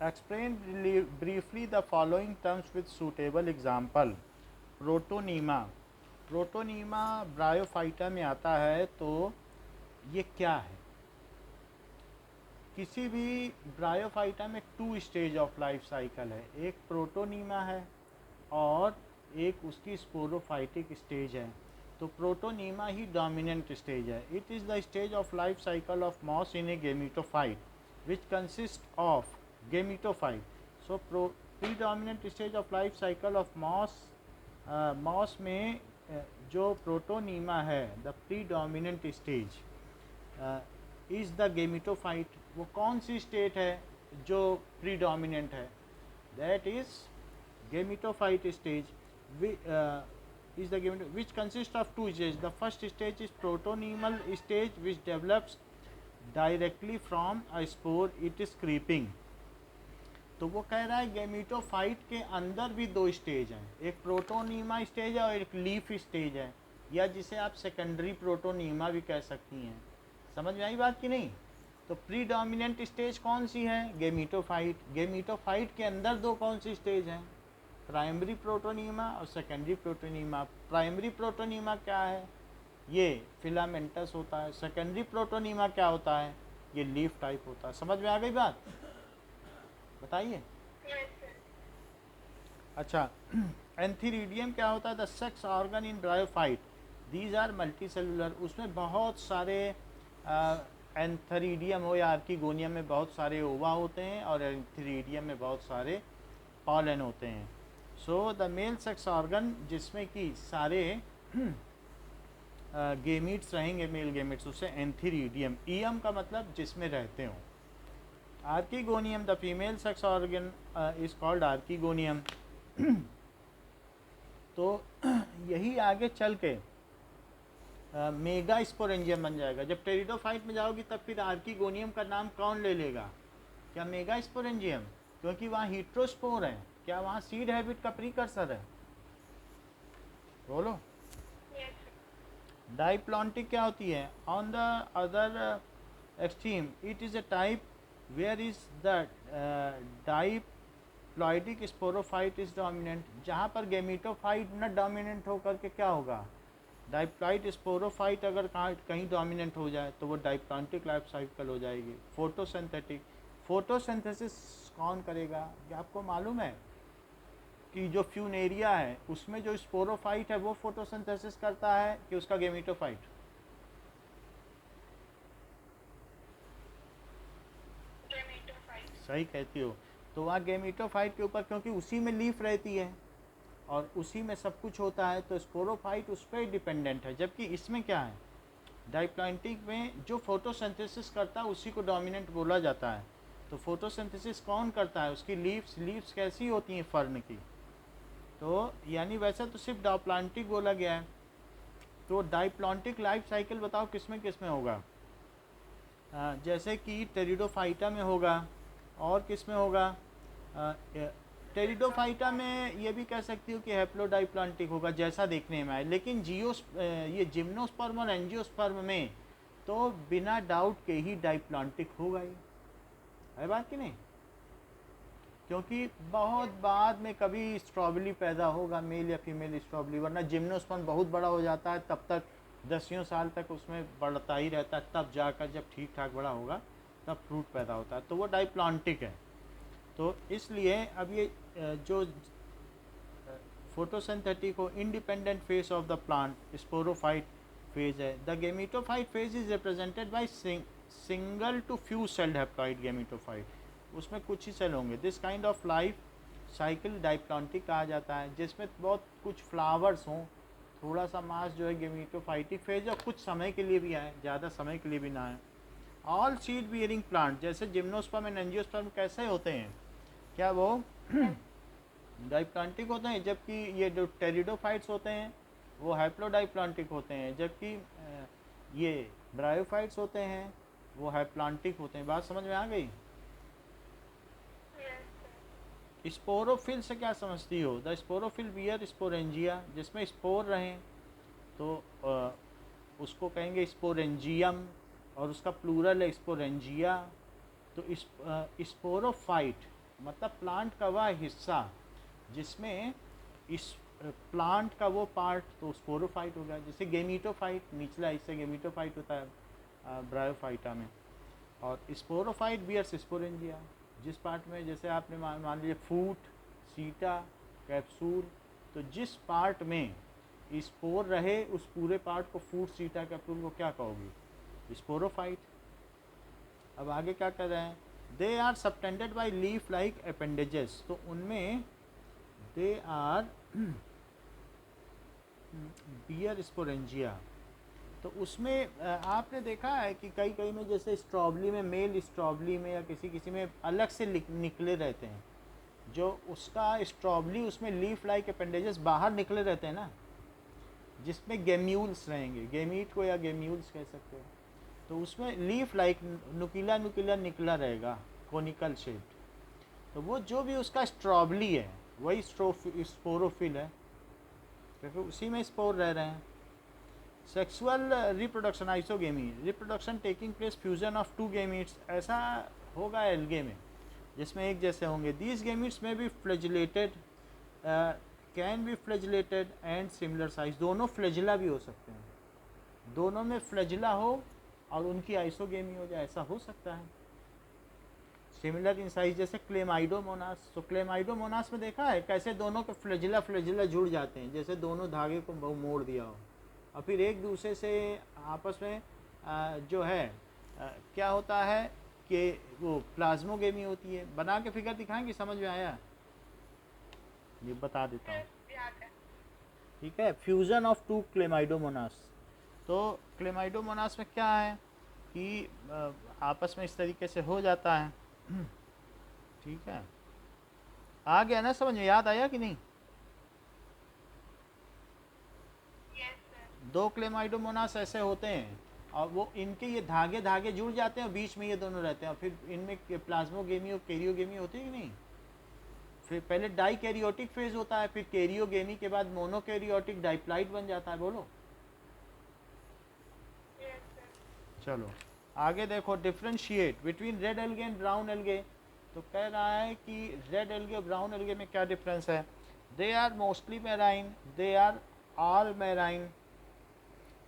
Explain briefly the following terms with suitable example. Protonema, protonema bryophyta में आता है, तो ये क्या है? किसी भी ब्रायोफाइटा में two stage of life cycle है, एक प्रोटोनीमा है और एक उसकी स्पोरोफाइटिक स्टेज है। तो प्रोटोनीमा ही डोमिनेंट स्टेज है। It is the stage of life cycle of moss in a gametophyte which consist of gametophyte. So predominant stage of life cycle of moss, moss में जो प्रोटोनीमा है, the predominant stage is the gametophyte. वो कौन सी state है जो predominant है? That is gametophyte stage, is the gamete which consists of two stages. The first stage is protonemal stage which develops directly from a spore. It is creeping. तो वो कह रहा है गेमिटोफाइट के अंदर भी दो स्टेज हैं, एक प्रोटोनीमा स्टेज है और एक लीफ स्टेज है, या जिसे आप सेकेंडरी प्रोटोनीमा भी कह सकती हैं। समझ में आई बात कि नहीं? तो प्रीडोमिनेंट स्टेज कौन सी है? गेमिटोफाइट। गेमिटोफाइट के अंदर दो कौन सी स्टेज हैं? प्राइमरी प्रोटोनीमा और सेकेंडरी प्रोटोनीमा। प्राइमरी प्रोटोनीमा क्या है? ये फिलामेंटस होता है। सेकेंडरी प्रोटोनीमा क्या होता है? ये लीफ टाइप होता है। समझ में आ गई बात? बताइए। अच्छा, एंथीरिडियम क्या होता है? The sex organ in bryophyte, these are multi cellular. उसमें बहुत सारे एंथीरिडियम हो या आर्कीगोनियम में बहुत सारे ओवा होते हैं और एंथीरिडियम में बहुत सारे पॉलन होते हैं। So the male sex organ, जिसमें कि सारे गेमीट्स रहेंगे, मेल गेमीट्स, उससे एंथीरिडियम। ईयम का मतलब जिसमें रहते हों। Archegonium, the female sex organ is called archegonium. तो यही आगे चल के मेगा स्पोरेंजियम बन जाएगा। जब टेरिडोफाइट में जाओगी तब फिर आर्कीगोनियम का नाम कौन ले लेगा? क्या मेगा स्पोरेंजियम? क्योंकि वहाँ हीट्रोस्पोर है। क्या वहाँ सीड हैबिट का प्रीकर्सर है? बोलो। डाइप्लॉन्टिक क्या होती है? On the other extreme it is a type where is the diploidic sporophyte is dominant. जहाँ पर गेमिटोफाइट न डोमिनेंट होकर के क्या होगा? डाइप्लॉइड स्पोरोफाइट अगर कहीं डोमिनेंट हो जाए तो वो डाइप्लॉन्टिक लाइफ साइकिल हो जाएगी। फोटोसिंथेटिक, फोटोसिंथेसिस कौन करेगा? क्या आपको मालूम है कि जो फ्यूनेरिया है उसमें जो स्पोरोफाइट है वो फोटोसिंथेसिस करता है कि उसका गेमिटोफाइट? सही कहती हो। तो वहाँ गेमिटोफाइट के ऊपर, क्योंकि उसी में लीफ रहती है और उसी में सब कुछ होता है, तो स्पोरोफाइट उस पर डिपेंडेंट है। जबकि इसमें क्या है? डाइप्लॉन्टिक में जो फोटोसिंथेसिस करता है उसी को डोमिनेंट बोला जाता है। तो फोटोसिंथेसिस कौन करता है? उसकी लीव्स। लीव्स कैसी होती हैं? फर्न की। तो यानी वैसे तो सिर्फ डाइप्लॉन्टिक बोला गया है। तो डाइप्लॉन्टिक लाइफ साइकिल बताओ किस में होगा? जैसे कि टेरिडोफाइटा में होगा, और किस में होगा? टेरिडोफाइटा में ये भी कह सकती हो कि हैप्लोडाइप्लॉन्टिक होगा जैसा देखने में आए, लेकिन ये जिम्नोस्पर्म और एंजियोस्पर्म में तो बिना डाउट के ही डाइप्लॉन्टिक होगा ही। है बात कि नहीं? क्योंकि बहुत बाद में कभी स्ट्रॉबेरी पैदा होगा, मेल या फीमेल स्ट्रॉबेरी, वरना जिम्नोस्पर्म बहुत बड़ा हो जाता है, तब तक दसियों साल तक उसमें बढ़ता ही रहता है, तब जाकर जब ठीक ठाक बड़ा होगा तब फ्रूट पैदा होता है। तो वो डाइप्लॉन्टिक है। तो इसलिए अब ये जो फोटोसिंथेटिक हो, independent phase of the plant sporophyte phase है। The gametophyte phase is represented by single to few celled haploid gametophyte. उसमें कुछ ही सेल होंगे। This kind of life cycle diplontic कहा जाता है, जिसमें बहुत कुछ फ्लावर्स हों, थोड़ा सा मास जो है गेमिटोफाइटिक फेज, और कुछ समय के लिए भी आए, ज़्यादा समय के लिए भी ना आए। ऑल सीड बियरिंग प्लांट, जैसे जिम्नोस्पर्म एंड एंजियोस्पर्म कैसे होते हैं? क्या वो डाइप्लॉन्टिक होते हैं? जबकि ये जो टेरिडोफाइट्स होते हैं वो हैप्लोडाइप्लॉन्टिक होते हैं। जबकि ये ब्रायोफाइट्स होते हैं वो हैप्लॉन्टिक होते हैं। बात समझ में आ गई? स्पोरोफिल से क्या समझती हो? द स्पोरोफिल बियर स्पोरेंजिया, जिसमें स्पोर रहें तो उसको कहेंगे स्पोरेंजियम, और उसका प्लूरल है स्पोरेंजिया। तो स्पोरोफाइट मतलब प्लांट का वह हिस्सा जिसमें इस प्लांट का वो पार्ट, तो स्पोरोफाइट हो गया। जैसे गेमीटोफाइट, निचला हिस्सा गेमीटोफाइट होता है ब्रायोफाइटा में, और स्पोरोफाइट बियर्स स्पोरेंजिया, जिस पार्ट में, जैसे आपने मान लीजिए फूट, सीटा, कैप्सूल, तो जिस पार्ट में स्पोर रहे उस पूरे पार्ट को, फूट, सीटा, कैप्सूल को क्या कहोगे? स्पोरोफाइट। अब आगे क्या कर रहे हैं? They are subtended by leaf like appendages, तो उनमें दे आर बियर स्पोरेंजिया। तो उसमें आपने देखा है कि कई कई में, जैसे स्ट्रॉबेरी में, मेल स्ट्रॉबेरी में या किसी किसी में अलग से निकले रहते हैं, जो उसका स्ट्रॉबेरी, उसमें लीफ लाइक अपेंडेजेस बाहर निकले रहते हैं ना, जिसमें गेम्यूल्स रहेंगे, गेमीट को या गेम्यूल्स कह सकते हो, तो उसमें लीफ लाइक नुकीला नुकीला निकला रहेगा, कोनिकल शेप्ड। तो वो जो भी उसका स्ट्रॉबेरी है वही स्पोरोफिल है, क्योंकि उसी में स्पोर रह रहे हैं। Sexual reproduction, isogamy, reproduction taking place fusion of two gametes, ऐसा होगा एल्गे में जिसमें एक जैसे होंगे। दीज गेमीट्स में भी flagellated, can be flagellated and similar size, दोनों फ्लैजिला भी हो सकते हैं, दोनों में फ्लैजिला हो और उनकी आइसोगेमी हो जाए, ऐसा हो सकता है। सिमिलर इन साइज, जैसे क्लेमाइडोमोनास, तो क्लेमाइडोमोनास में देखा है कैसे दोनों के फ्लैजिला फ्लैजिला जुड़ जाते हैं, जैसे दोनों धागे को मोड़ दिया हो, और फिर एक दूसरे से आपस में जो है क्या होता है कि वो प्लाज्मोगेमी होती है। बना के फिगर दिखाएंगे, समझ में आया? ये बता देता हूँ, ठीक है। फ्यूजन ऑफ टू क्लेमाइडोमोनास, तो क्लेमाइडोमोनास में क्या है कि आपस में इस तरीके से हो जाता है, ठीक है। आ गया ना समझ में? याद आया कि नहीं? दो क्लेमाइडोमोनास ऐसे होते हैं, और वो इनके ये धागे धागे जुड़ जाते हैं और बीच में ये दोनों रहते हैं, और फिर इनमें प्लाज्मोगेमी और कैरियोगेमी होती है कि नहीं? फिर पहले डाई कैरियोटिक फेज होता है, फिर कैरियोगेमी के बाद मोनोकैरियोटिक डाइप्लाइड बन जाता है। बोलो। चलो आगे देखो, differentiate between red algae and brown algae. तो कह रहा है कि रेड एल्गे और ब्राउन एल्गे में क्या डिफरेंस है? They are mostly marine, they are all marine,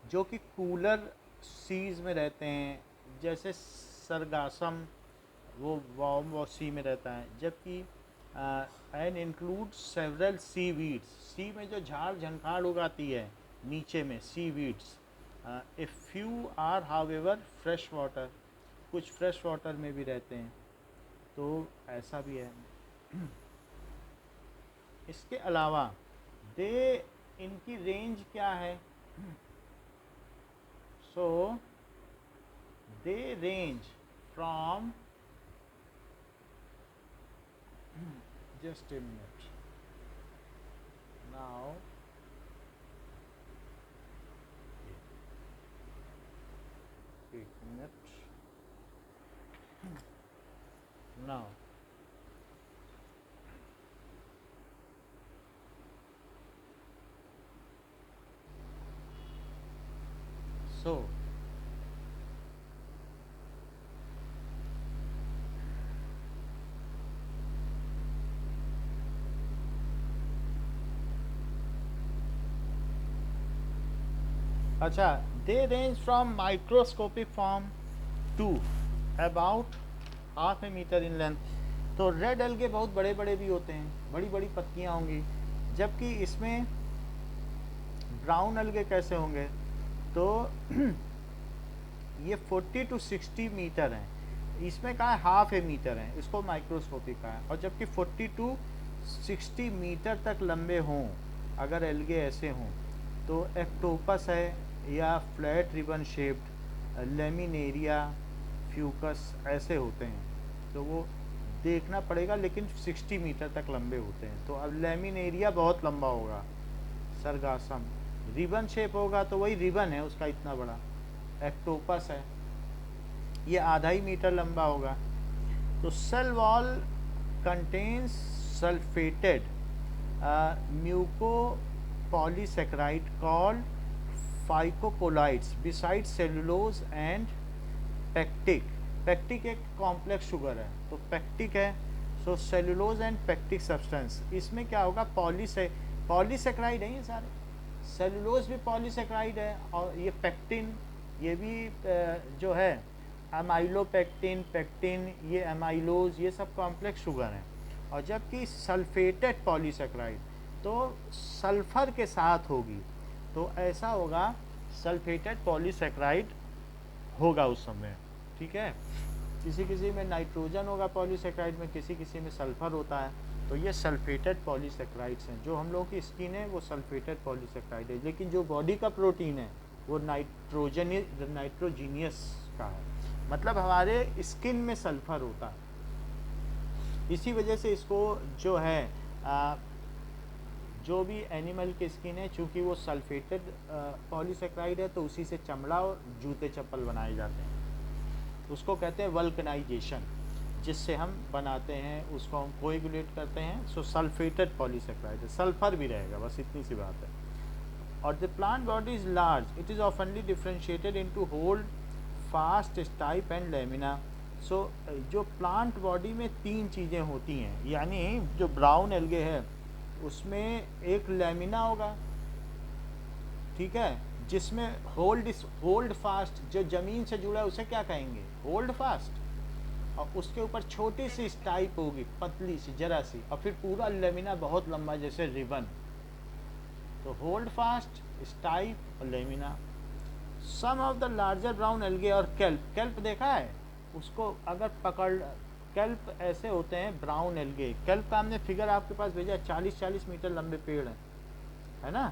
जो कि कूलर सीज में रहते हैं, जैसे सरगासम वो वार्म सी में रहता है, जबकि and include several seaweeds, sea में जो झाड़ झंखाड़ उगाती है नीचे में, seaweeds. A few are however fresh water, कुछ फ्रेश वाटर में भी रहते हैं, तो ऐसा भी है। इसके अलावा दे, इनकी रेंज क्या है? So they range from, just a minute now, एक मिनट now, so अच्छा, they range from microscopic form to about half a metre in length. तो रेड एल्गे बहुत बड़े बड़े भी होते हैं, बड़ी बड़ी पत्तियाँ होंगी, जबकि इसमें ब्राउन एल्गे कैसे होंगे? तो ये 40 to 60 मीटर हैं, इसमें कहा है हाफ ए मीटर है, इसको माइक्रोस्कोपिक का है, और जबकि 40 to 60 मीटर तक लंबे हों अगर एल्गे ऐसे हों, तो एक्टोपस है या flat ribbon shaped, laminaria, Fucus ऐसे होते हैं, तो वो देखना पड़ेगा, लेकिन 60 मीटर तक लंबे होते हैं। तो अब लेमिनेरिया बहुत लंबा होगा, सरगासम रिबन शेप होगा, तो वही रिबन है उसका इतना बड़ा, एक्टोपस है ये आधा ही मीटर लंबा होगा। तो cell wall contains sulphated mucopolysaccharide called phycocolloids beside cellulose and pectic. Pectic एक कॉम्प्लेक्स शुगर है, तो पेक्टिक है, so cellulose and pectic substance, इसमें क्या होगा, पॉलीसेक्राइड है ये सारे, सेलुलोज भी पॉलीसेक्राइड है, और ये पेक्टिन ये भी जो है अमाइलोपेक्टिन, पेक्टिन, ये अमाइलोज, ये सब कॉम्प्लेक्स शुगर हैं। और जबकि सल्फेटेड पॉलीसेक्राइड तो सल्फर के साथ होगी, तो ऐसा होगा सल्फेटेड पॉलीसेक्राइड होगा उस समय, ठीक है। किसी किसी में नाइट्रोजन होगा पॉलीसेक्राइड में, किसी किसी में सल्फर होता है, तो ये सल्फेटेड पॉलीसेक्राइड्स हैं। जो हम लोगों की स्किन है वो सल्फेटेड पॉलीसेक्राइड है, लेकिन जो बॉडी का प्रोटीन है वो नाइट्रोजीनियस का है, मतलब हमारे स्किन में सल्फर होता है। इसी वजह से इसको जो है जो भी एनिमल की स्किन है, चूँकि वो सल्फेटेड पॉलीसेक्राइड है, तो उसी से चमड़ा और जूते चप्पल बनाए जाते हैं। उसको कहते हैं वल्कनाइजेशन, जिससे हम बनाते हैं, उसको हम कोएगुलेट करते हैं। सो सल्फेटेड पॉलीसेक्राइड है, सल्फर भी रहेगा, बस इतनी सी बात है। और the plant body is large, it is oftenly differentiated into hold, fast, stipe and lamina. So जो प्लांट बॉडी में 3 चीज़ें होती हैं, यानी जो ब्राउन एल्गे है उसमें एक लेमिना होगा, ठीक है, जिसमें होल्ड फास्ट, जो ज़मीन से जुड़ा है उसे क्या कहेंगे, होल्ड फास्ट, और उसके ऊपर छोटी सी स्टाइप होगी, पतली सी जरा सी, और फिर पूरा लेमिना बहुत लंबा जैसे रिबन। तो होल्ड फास्ट, स्टाइप और lamina. Some of the larger brown algae और केल्प देखा है, उसको अगर पकड़, केल्प ऐसे होते हैं ब्राउन एल्गे। केल्प का हमने फिगर आपके पास भेजा, 40-40 मीटर लंबे पेड़ हैं, है ना।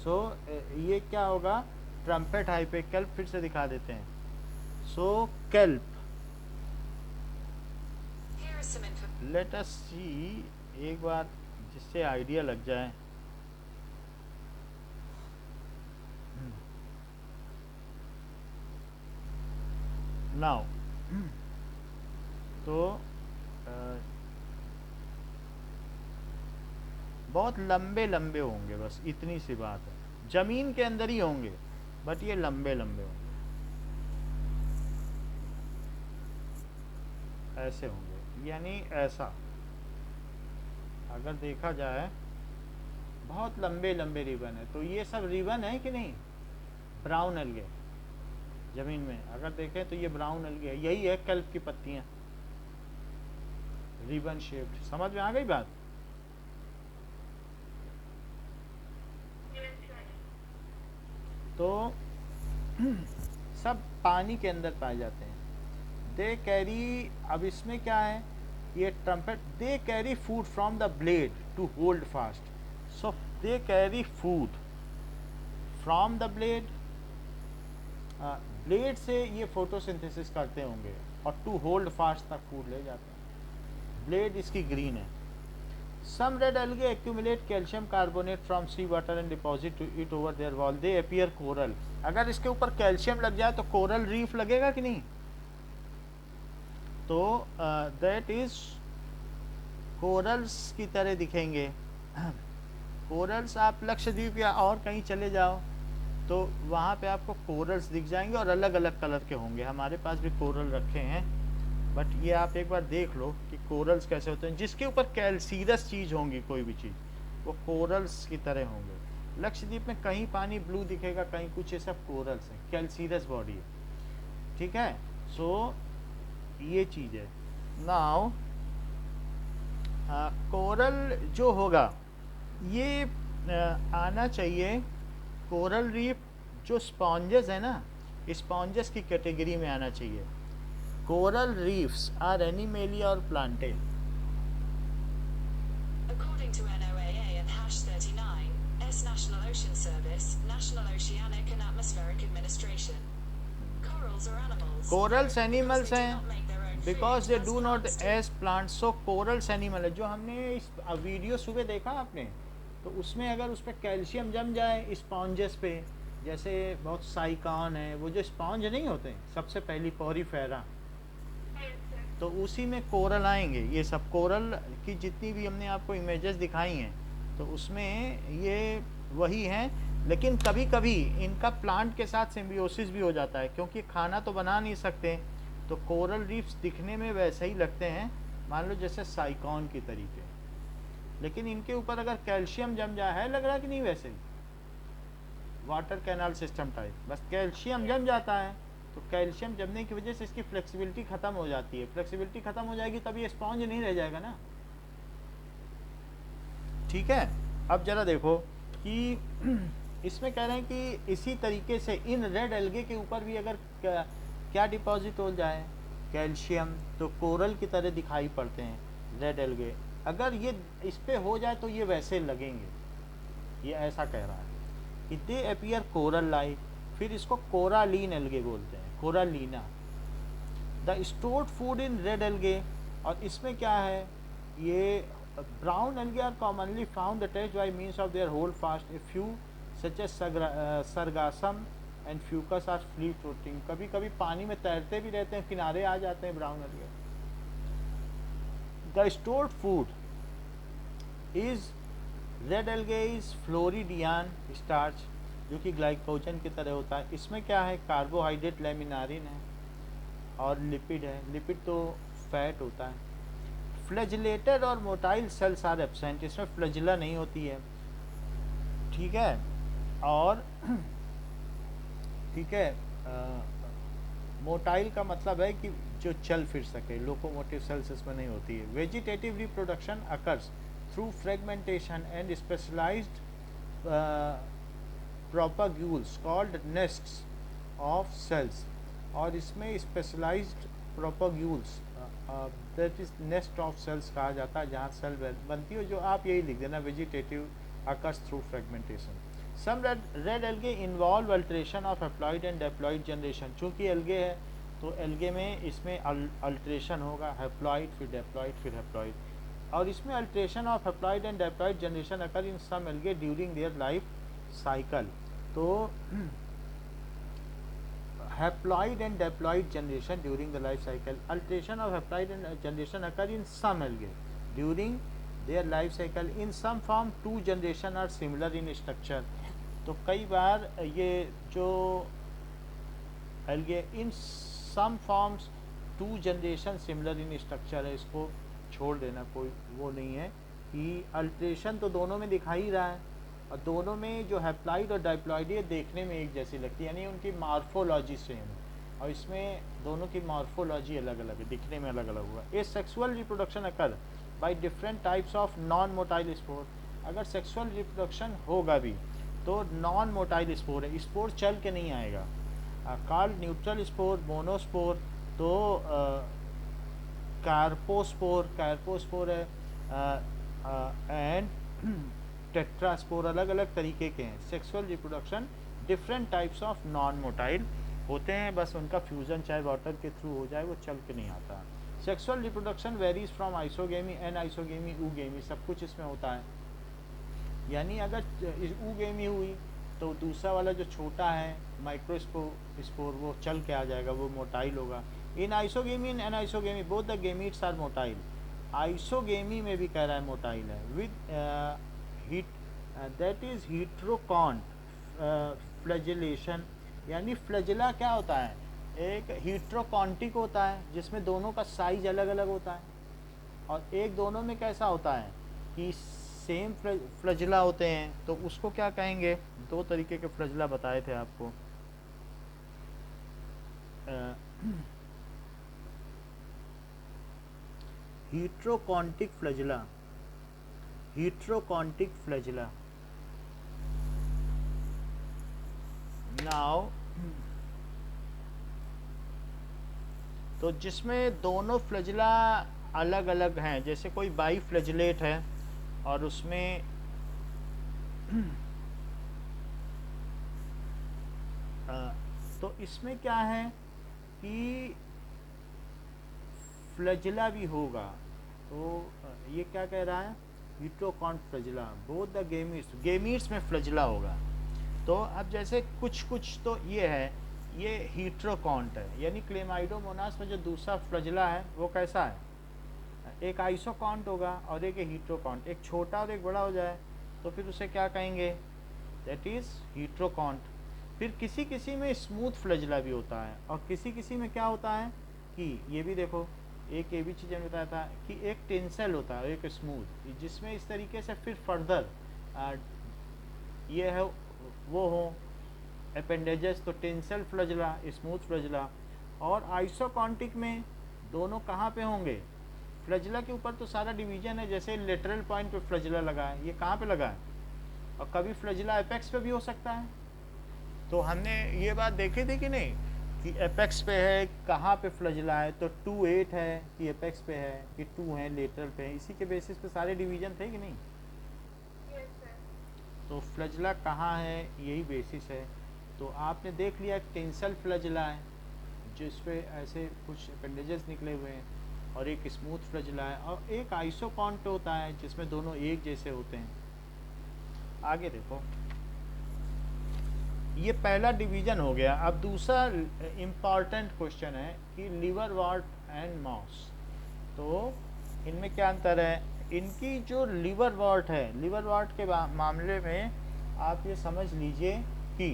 सो ये क्या होगा, ट्रम्पेट हाई पे केल्प, फिर से दिखा देते हैं। सो केल्प, लेट अस सी एक बार, जिससे आइडिया लग जाए। नाउ तो बहुत लंबे लंबे होंगे, बस इतनी सी बात है, जमीन के अंदर ही होंगे, बट ये लंबे लंबे होंगे, ऐसे होंगे, यानी ऐसा अगर देखा जाए बहुत लंबे लंबे रिबन है। तो ये सब रिबन है कि नहीं, ब्राउन एल्गे जमीन में अगर देखें तो ये ब्राउन एल्गे है, यही है केल्प की पत्तियां, रिबन शेप्ड। समझ में आ गई बात। तो सब पानी के अंदर पाए जाते हैं। दे कैरी, अब इसमें क्या है, ये trumpet, they carry food from the blade to hold fast. So they carry food from the blade, blade से ये फोटोसिंथेसिस करते होंगे, और टू होल्ड फास्ट तक फूड ले जाते हैं। ब्लेड इसकी ग्रीन है। Some red algae accumulate calcium carbonate from sea water and deposit it over their wall. They appear coral. अगर इसके ऊपर कैल्शियम लग जाए तो कोरल रीफ लगेगा कि नहीं, तो दैट इज कोरल्स की तरह दिखेंगे। कोरल्स आप लक्षद्वीप या और कहीं चले जाओ तो वहाँ पे आपको कोरल्स दिख जाएंगे, और अलग अलग कलर के होंगे। हमारे पास भी कोरल रखे हैं, बट ये आप एक बार देख लो कि कोरल्स कैसे होते हैं। जिसके ऊपर कैल्सीरस चीज़ होंगी, कोई भी चीज़, वो कोरल्स की तरह होंगे। लक्षद्वीप में कहीं पानी ब्लू दिखेगा, कहीं कुछ, ये सब कोरल्स हैं, कैल्सीरस बॉडी है, ठीक है। सो ये चीज़ है। नाउ कोरल जो होगा ये आना चाहिए, कोरल रीफ जो स्पॉन्जेस है ना, स्पॉन्जेस की कैटेगरी में आना चाहिए। Coral reefs are animalia or plantae. According to NOAA and #39, National Ocean Service, National Oceanic and Atmospheric Administration. Corals are animals. Corals animals हैं because they do not as plants. So corals animal है। जो हमने इस video सुबह देखा आपने, तो उसमें अगर उस पर कैल्शियम जम जाए स्पॉन्जेस पे, जैसे बहुत साइकॉन है, वो जो स्पॉन्ज नहीं होते सबसे पहली पोरीफेरा, तो उसी में कोरल आएंगे। ये सब कोरल की जितनी भी हमने आपको इमेजेस दिखाई हैं, तो उसमें ये वही हैं। लेकिन कभी कभी इनका प्लांट के साथ सिम्बियोसिस भी हो जाता है, क्योंकि खाना तो बना नहीं सकते, तो कोरल रीफ्स दिखने में वैसे ही लगते हैं मान लो जैसे साइकॉन की तरीके, लेकिन इनके ऊपर अगर कैल्शियम जम जाए, है लग रहा कि नहीं वैसे वाटर कैनाल सिस्टम टाइप, बस कैल्शियम जम जाता है, तो कैल्शियम जमने की वजह से इसकी फ्लेक्सिबिलिटी ख़त्म हो जाती है। फ्लेक्सिबिलिटी ख़त्म हो जाएगी तब ये स्पॉन्ज नहीं रह जाएगा ना। ठीक है, अब जरा देखो कि इसमें कह रहे हैं कि इसी तरीके से इन रेड एल्गे के ऊपर भी अगर क्या डिपॉजिट हो जाए कैल्शियम, तो कोरल की तरह दिखाई पड़ते हैं रेड एल्गे। अगर ये इस पे हो जाए तो ये वैसे लगेंगे, ये ऐसा कह रहा है कि दे अपीयर कोरल लाइक। फिर इसको कोरालीन एल्गे बोलते हैं, Corallina. The stored food in red algae, और इसमें क्या है, ये brown algae are commonly found attached by means of their holdfast a few such as Sargassum and Fucus are free floating. कभी कभी पानी में तैरते भी रहते हैं, किनारे आ जाते हैं brown algae. The stored food is red algae is floridean starch, जो कि ग्लाइकोजन की तरह होता है। इसमें क्या है, कार्बोहाइड्रेट लैमिनारिन है और लिपिड है। लिपिड तो फैट होता है। फ्लैजिलेटेड और मोटाइल सेल्स आर एब्सेंट, इसमें फ्लैजिला नहीं होती है। ठीक है, और ठीक है, मोटाइल का मतलब है कि जो चल फिर सके, लोकोमोटिव सेल्स इसमें नहीं होती है। Vegetative reproduction occurs through fragmentation and specialised propagules called nests of cells, और इसमें specialised propagules that is nest of cells कहा जाता है, जहाँ सेल बनती है। जो आप यही लिख देना, vegetative occurs through fragmentation. Some red algae involve alteration of haploid and diploid generation. चूँकि एल्गे है तो एल्गे में इसमें अल्ट्रेशन होगा, हैप्लॉइड फिर डिप्लॉइड फिर हैप्लॉइड, और इसमें alteration of haploid and diploid generation occur in some algae during their life cycle. तो haploid and diploid generation during the life cycle. Alteration of haploid and generation occur in some algae during their life cycle. In some form, two generation are similar in structure. तो कई बार ये जो algae in some forms two generation similar in structure है, इसको छोड़ देना, कोई वो नहीं है कि अल्ट्रेशन तो दोनों में दिखाई ही रहा है, और दोनों में जो हैप्लॉइड और डाइप्लॉइड ये देखने में एक जैसी लगती है, यानी उनकी मार्फोलॉजी सेम है, और इसमें दोनों की मार्फोलॉजी अलग अलग है, दिखने में अलग अलग हुआ। ए sexual reproduction occur by different types of non motile spore. अगर सेक्सुअल रिप्रोडक्शन होगा भी तो नॉन मोटाइल स्पोर है, स्पोर चल के नहीं आएगा। कॉल्ड न्यूट्रल स्पोर, मोनोस्पोर, तो कार्पोस्पोर है, एंड टेट्रास्पोर, अलग अलग तरीके के हैं। Sexual reproduction different types of non motile होते हैं, बस उनका फ्यूजन चाहे वाटर के थ्रू हो जाए, वो चल के नहीं आता। Sexual reproduction varies from isogamy anisogamy oogamy, सब कुछ इसमें होता है। यानी अगर ऊगेमी हुई तो दूसरा वाला जो छोटा है माइक्रोस्पोर वो चल के आ जाएगा, वो मोटाइल होगा। In isogamy in anisogamy both the gametes are motile. Isogamy में भी कह रहा है मोटाइल है। With that is heterokont flagellation, यानी फ्लैजिला क्या होता है, एक हीट्रोकॉन्टिक होता है जिसमें दोनों का साइज अलग अलग होता है, और एक दोनों में कैसा होता है कि सेम फ्लैजिला होते हैं, तो उसको क्या कहेंगे, दो तरीके के फ्लैजिला बताए थे आपको। हीट्रोकॉन्टिक फ्लैजिला, हीट्रोकॉन्टिक फ्लैजिला। नाउ तो जिसमें दोनों फ्लैजिला अलग अलग हैं, जैसे कोई बाई फ्लैजिलेट है और उसमें तो इसमें क्या है कि फ्लैजिला भी होगा, तो ये क्या कह रहा है, हीट्रोकॉन्ट फ्लैजिला बोथ द गेमीट्स में फ्लैजिला होगा। तो अब जैसे कुछ तो ये है, ये हीट्रोकॉन्ट है, यानी क्लेमाइडोमोनास में जो दूसरा फ्लैजिला है वो कैसा है, एक आइसोकॉन्ट होगा और एक हीट्रोकॉन्ट। एक छोटा और एक बड़ा हो जाए तो फिर उसे क्या कहेंगे, दैट इज हीट्रोकॉन्ट। फिर किसी किसी में स्मूथ फ्लैजिला भी होता है, और किसी किसी में क्या होता है कि ये भी देखो एक ये भी चीज़ मैंने बताया था कि एक टेंसल होता है, एक स्मूथ, जिसमें इस तरीके से फिर फर्दर ये है वो हो अपेंडेजेस, तो टेंसल फ्लजला, स्मूथ फ्लजला। और आइसोकॉन्टिक में दोनों कहाँ पे होंगे? फ्लजला के ऊपर तो सारा डिवीजन है, जैसे लेटरल पॉइंट पे फ्लजला लगा है, ये कहाँ पे लगा है? और कभी फ्लजला एपेक्स पे भी हो सकता है। तो हमने ये बात देखी थी कि नहीं कि एपेक्स पे है, कहाँ पे फ्लजला है, तो 2-8 है कि एपेक्स पे है कि 2 है लेटरल पे है, इसी के बेसिस पे सारे डिवीजन थे कि नहीं? तो फ्लजला कहाँ है, यही बेसिस है। तो आपने देख लिया टेंसल फ्लजला है जिस पे ऐसे कुछ अपेंडेजेस निकले हुए हैं, और एक स्मूथ फ्लजला है, और एक आइसोकॉन्ट होता है जिसमें दोनों एक जैसे होते हैं। आगे देखो, ये पहला डिवीजन हो गया। अब दूसरा इम्पॉर्टेंट क्वेश्चन है कि लिवर वार्ट एंड माउस, तो इनमें क्या अंतर है? इनकी जो लिवर वार्ट है, लिवर वार्ट के मामले में आप ये समझ लीजिए कि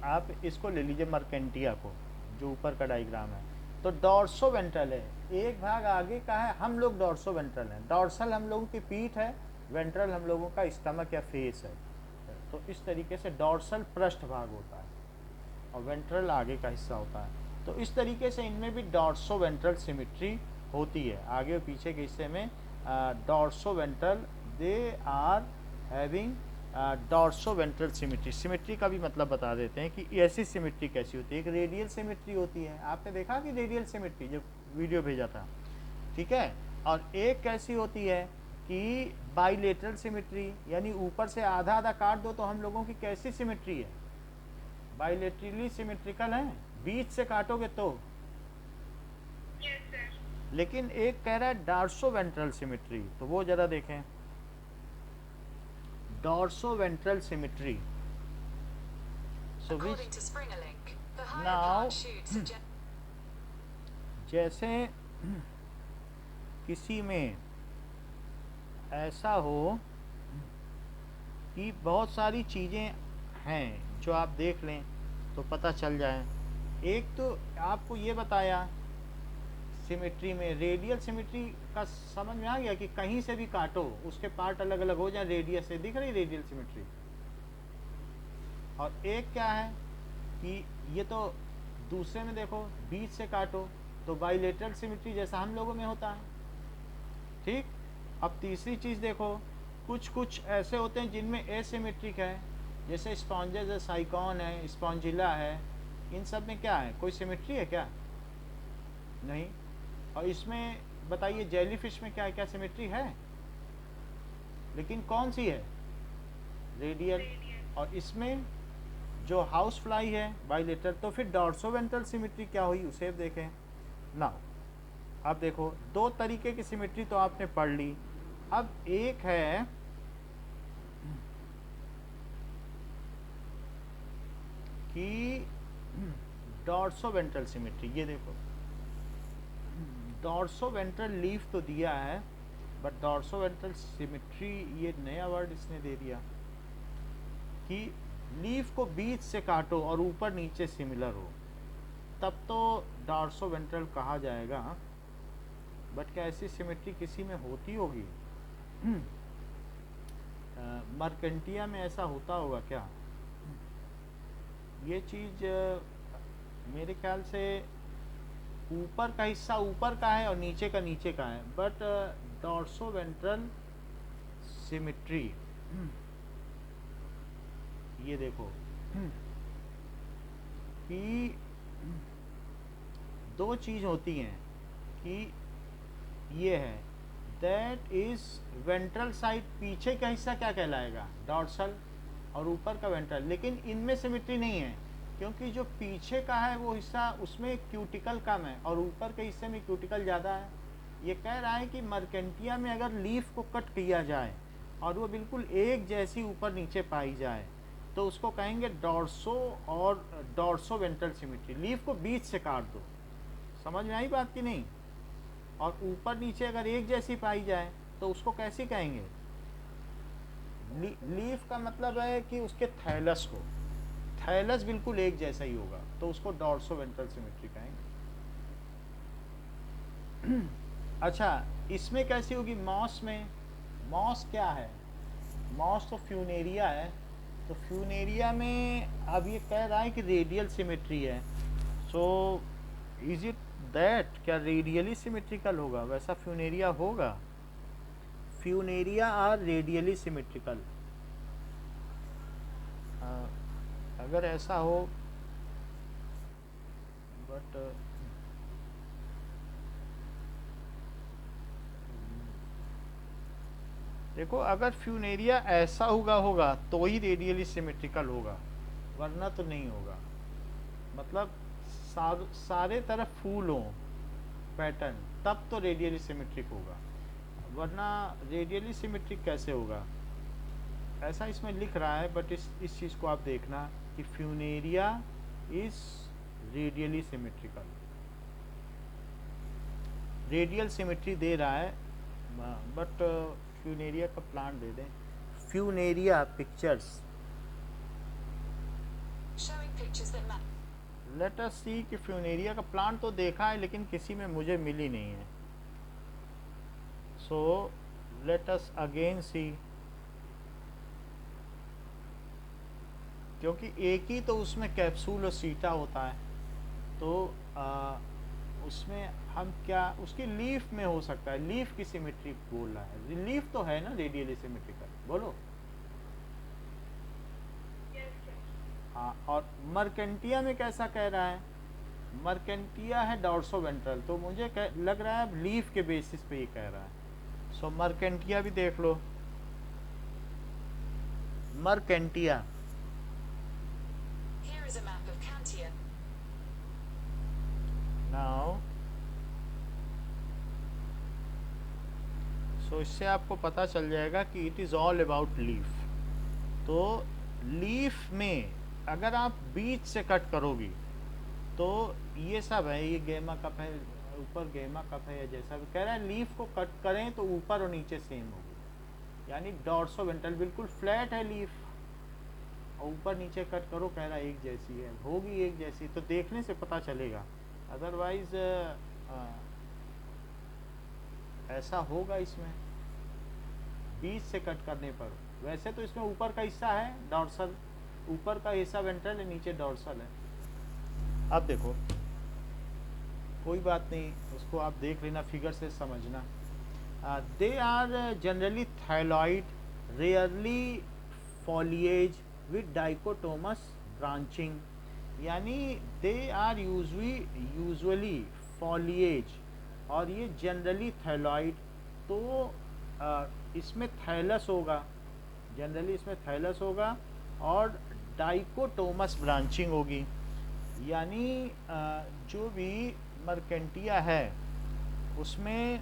आप इसको ले लीजिए मर्केंटिया को, जो ऊपर का डायग्राम है, तो डॉर्सो वेंट्रल है, एक भाग आगे का है, हम लोग डॉर्सो वेंट्रल हैं, डॉर्सल हम लोगों की पीठ है, वेंट्रल हम लोगों का स्टमक या फेस है। तो इस तरीके से डॉर्सल पृष्ठ भाग होता है और वेंट्रल आगे का हिस्सा होता है। तो इस तरीके से इनमें भी डॉर्सो वेंट्रल सिमिट्री होती है, आगे और पीछे के हिस्से में dorso ventral, they are having dorso ventral symmetry. Symmetry का भी मतलब बता देते हैं कि ऐसी सिमिट्री कैसी होती है। एक रेडियल सिमिट्री होती है, आपने देखा कि रेडियल सिमिट्री जब वीडियो भेजा था, ठीक है, और एक कैसी होती है कि बाइलेटरल सिमिट्री, यानी ऊपर से आधा आधा काट दो तो हम लोगों की कैसी सिमिट्री है? बाइलेटरली सिमिट्रिकल है, बीच से काटोगे तो। लेकिन एक कह रहा है डॉर्सो वेंट्रल सिमिट्री, तो वो जरा देखें, dorso ventral symmetry. So According to Springerlink, the higher Now- plant shoot suggests जैसे किसी में ऐसा हो कि बहुत सारी चीज़ें हैं जो आप देख लें तो पता चल जाए। एक तो आपको ये बताया सिमेट्री में, रेडियल सिमेट्री का समझ में आ गया कि कहीं से भी काटो उसके पार्ट अलग अलग हो जाए, रेडियस से दिख रही रेडियल सिमेट्री। और एक क्या है कि ये तो दूसरे में देखो, बीच से काटो तो बाइलेटरल सिमेट्री जैसा हम लोगों में होता है, ठीक। अब तीसरी चीज़ देखो, कुछ कुछ ऐसे होते हैं जिनमें एसिमेट्रिक है, जैसे स्पॉन्जेस है, साइकॉन है, स्पॉन्जिला है, इन सब में क्या है, कोई सिमेट्री है क्या? नहीं। और इसमें बताइए जेलीफिश में क्या है, क्या सिमेट्री है? लेकिन कौन सी है? रेडियल। और इसमें जो हाउस फ्लाई है बाइलेटरल, तो फिर डॉर्सोवेंट्रल सिमेट्री क्या हुई उसे देखें ना। अब देखो, दो तरीके की सिमेट्री तो आपने पढ़ ली। अब एक है कि डॉर्सोवेंट्रल सिमेट्री, ये देखो डॉर्सोवेंट्रल लीफ तो दिया है, बट डॉर्सोवेंट्रल सिमेट्री ये नया वर्ड इसने दे दिया कि लीफ को बीच से काटो और ऊपर नीचे सिमिलर हो, तब तो डॉर्सोवेंट्रल कहा जाएगा। बट क्या ऐसी सिमेट्री किसी में होती होगी? मर्केंटिया में ऐसा होता होगा क्या? ये चीज़ मेरे ख्याल से ऊपर का हिस्सा ऊपर का है और नीचे का नीचे का है, बट डॉर्सोवेंट्रल सिमेट्री, ये देखो कि दो चीज़ होती हैं कि ये है दैट इज वेंट्रल साइड, पीछे का हिस्सा क्या कहलाएगा? डॉर्सल, और ऊपर का वेंट्रल। लेकिन इनमें सिमेट्री नहीं है, क्योंकि जो पीछे का है वो हिस्सा उसमें क्यूटिकल कम है और ऊपर के हिस्से में क्यूटिकल ज़्यादा है। ये कह रहा है कि मर्केंटिया में अगर लीफ को कट किया जाए और वो बिल्कुल एक जैसी ऊपर नीचे पाई जाए तो उसको कहेंगे डॉर्सो और डॉर्सोवेंट्रल सिमेट्री। लीफ को बीच से काट दो, समझ में आई बात कि नहीं? और ऊपर नीचे अगर एक जैसी पाई जाए तो उसको कैसी कहेंगे? लीफ का मतलब है कि उसके थैलस को, थैलस बिल्कुल एक जैसा ही होगा तो उसको डॉर्सोवेंट्रल सिमेट्री कहेंगे। अच्छा, इसमें कैसी होगी मॉस में? मॉस क्या है? मॉस तो फ्यूनेरिया है। तो फ्यूनेरिया में अब ये कह रहा है कि रेडियल सिमेट्री है। सो इज इट दैट, क्या रेडियली सिमेट्रिकल होगा? वैसा फ्यूनेरिया होगा? Funaria are radially symmetrical. अगर ऐसा हो, बट देखो, अगर फ्यूनेरिया ऐसा होगा तो ही रेडियली सिमेट्रिकल होगा, वरना तो नहीं होगा। मतलब सारे तरफ फूल हों पैटर्न, तब तो रेडियली सिमेट्रिक होगा, वरना रेडियली सिमेट्रिक कैसे होगा? ऐसा इसमें लिख रहा है, बट इस चीज़ को आप देखना कि Funaria is radially symmetrical, radial symmetry दे रहा है, बट फ्यूनेरिया का प्लांट दे दें। Funaria pictures, Showing pictures that match. Let us see कि फ्यूनेरिया का प्लांट तो देखा है लेकिन किसी में मुझे मिली नहीं है। सो लेट अस अगेन सी, क्योंकि एक ही तो उसमें कैप्सूल और सीटा होता है, तो उसमें हम क्या, उसकी लीफ में हो सकता है, लीफ की सिमेट्री बोल रहा है। लीफ तो है ना रेडियली सिमेट्रिकल, बोलो। हाँ, और मर्केंटिया में कैसा कह रहा है? मर्केंटिया है डॉर्सोवेंट्रल, तो मुझे लग रहा है लीफ के बेसिस पे ये कह रहा है। सो मर्केंटिया भी देख लो, Marchantia. Here is a map of Cantia. Now so इससे आपको पता चल जाएगा कि it is all about leaf. तो लीफ में अगर आप बीच से कट करोगी तो ये सब है, ये गेमा कप है, ऊपर गेमा कप है, या जैसा भी कह रहा है। लीफ को कट करें तो ऊपर और नीचे सेम होगी, यानी डॉर्सोवेंट्रल बिल्कुल फ्लैट है लीफ, और ऊपर नीचे कट करो कह रहा है एक जैसी है, होगी एक जैसी, तो देखने से पता चलेगा। अदरवाइज ऐसा होगा इसमें बीच से कट करने पर। वैसे तो इसमें ऊपर का हिस्सा है डॉर्सल, ऊपर का हिस्सा वेंट्रल है, नीचे डॉर्सल है। अब देखो, कोई बात नहीं, उसको आप देख लेना, फिगर से समझना। They are generally thalloid, rarely foliage with dichotomous branching, यानी दे आर यूजुअली फॉलिएज, और ये जनरली थायलॉइड। तो इसमें थैलस होगा, जनरली इसमें थैलस होगा, और डाइकोटोमस ब्रांचिंग होगी, यानी जो भी मर्केंटिया है उसमें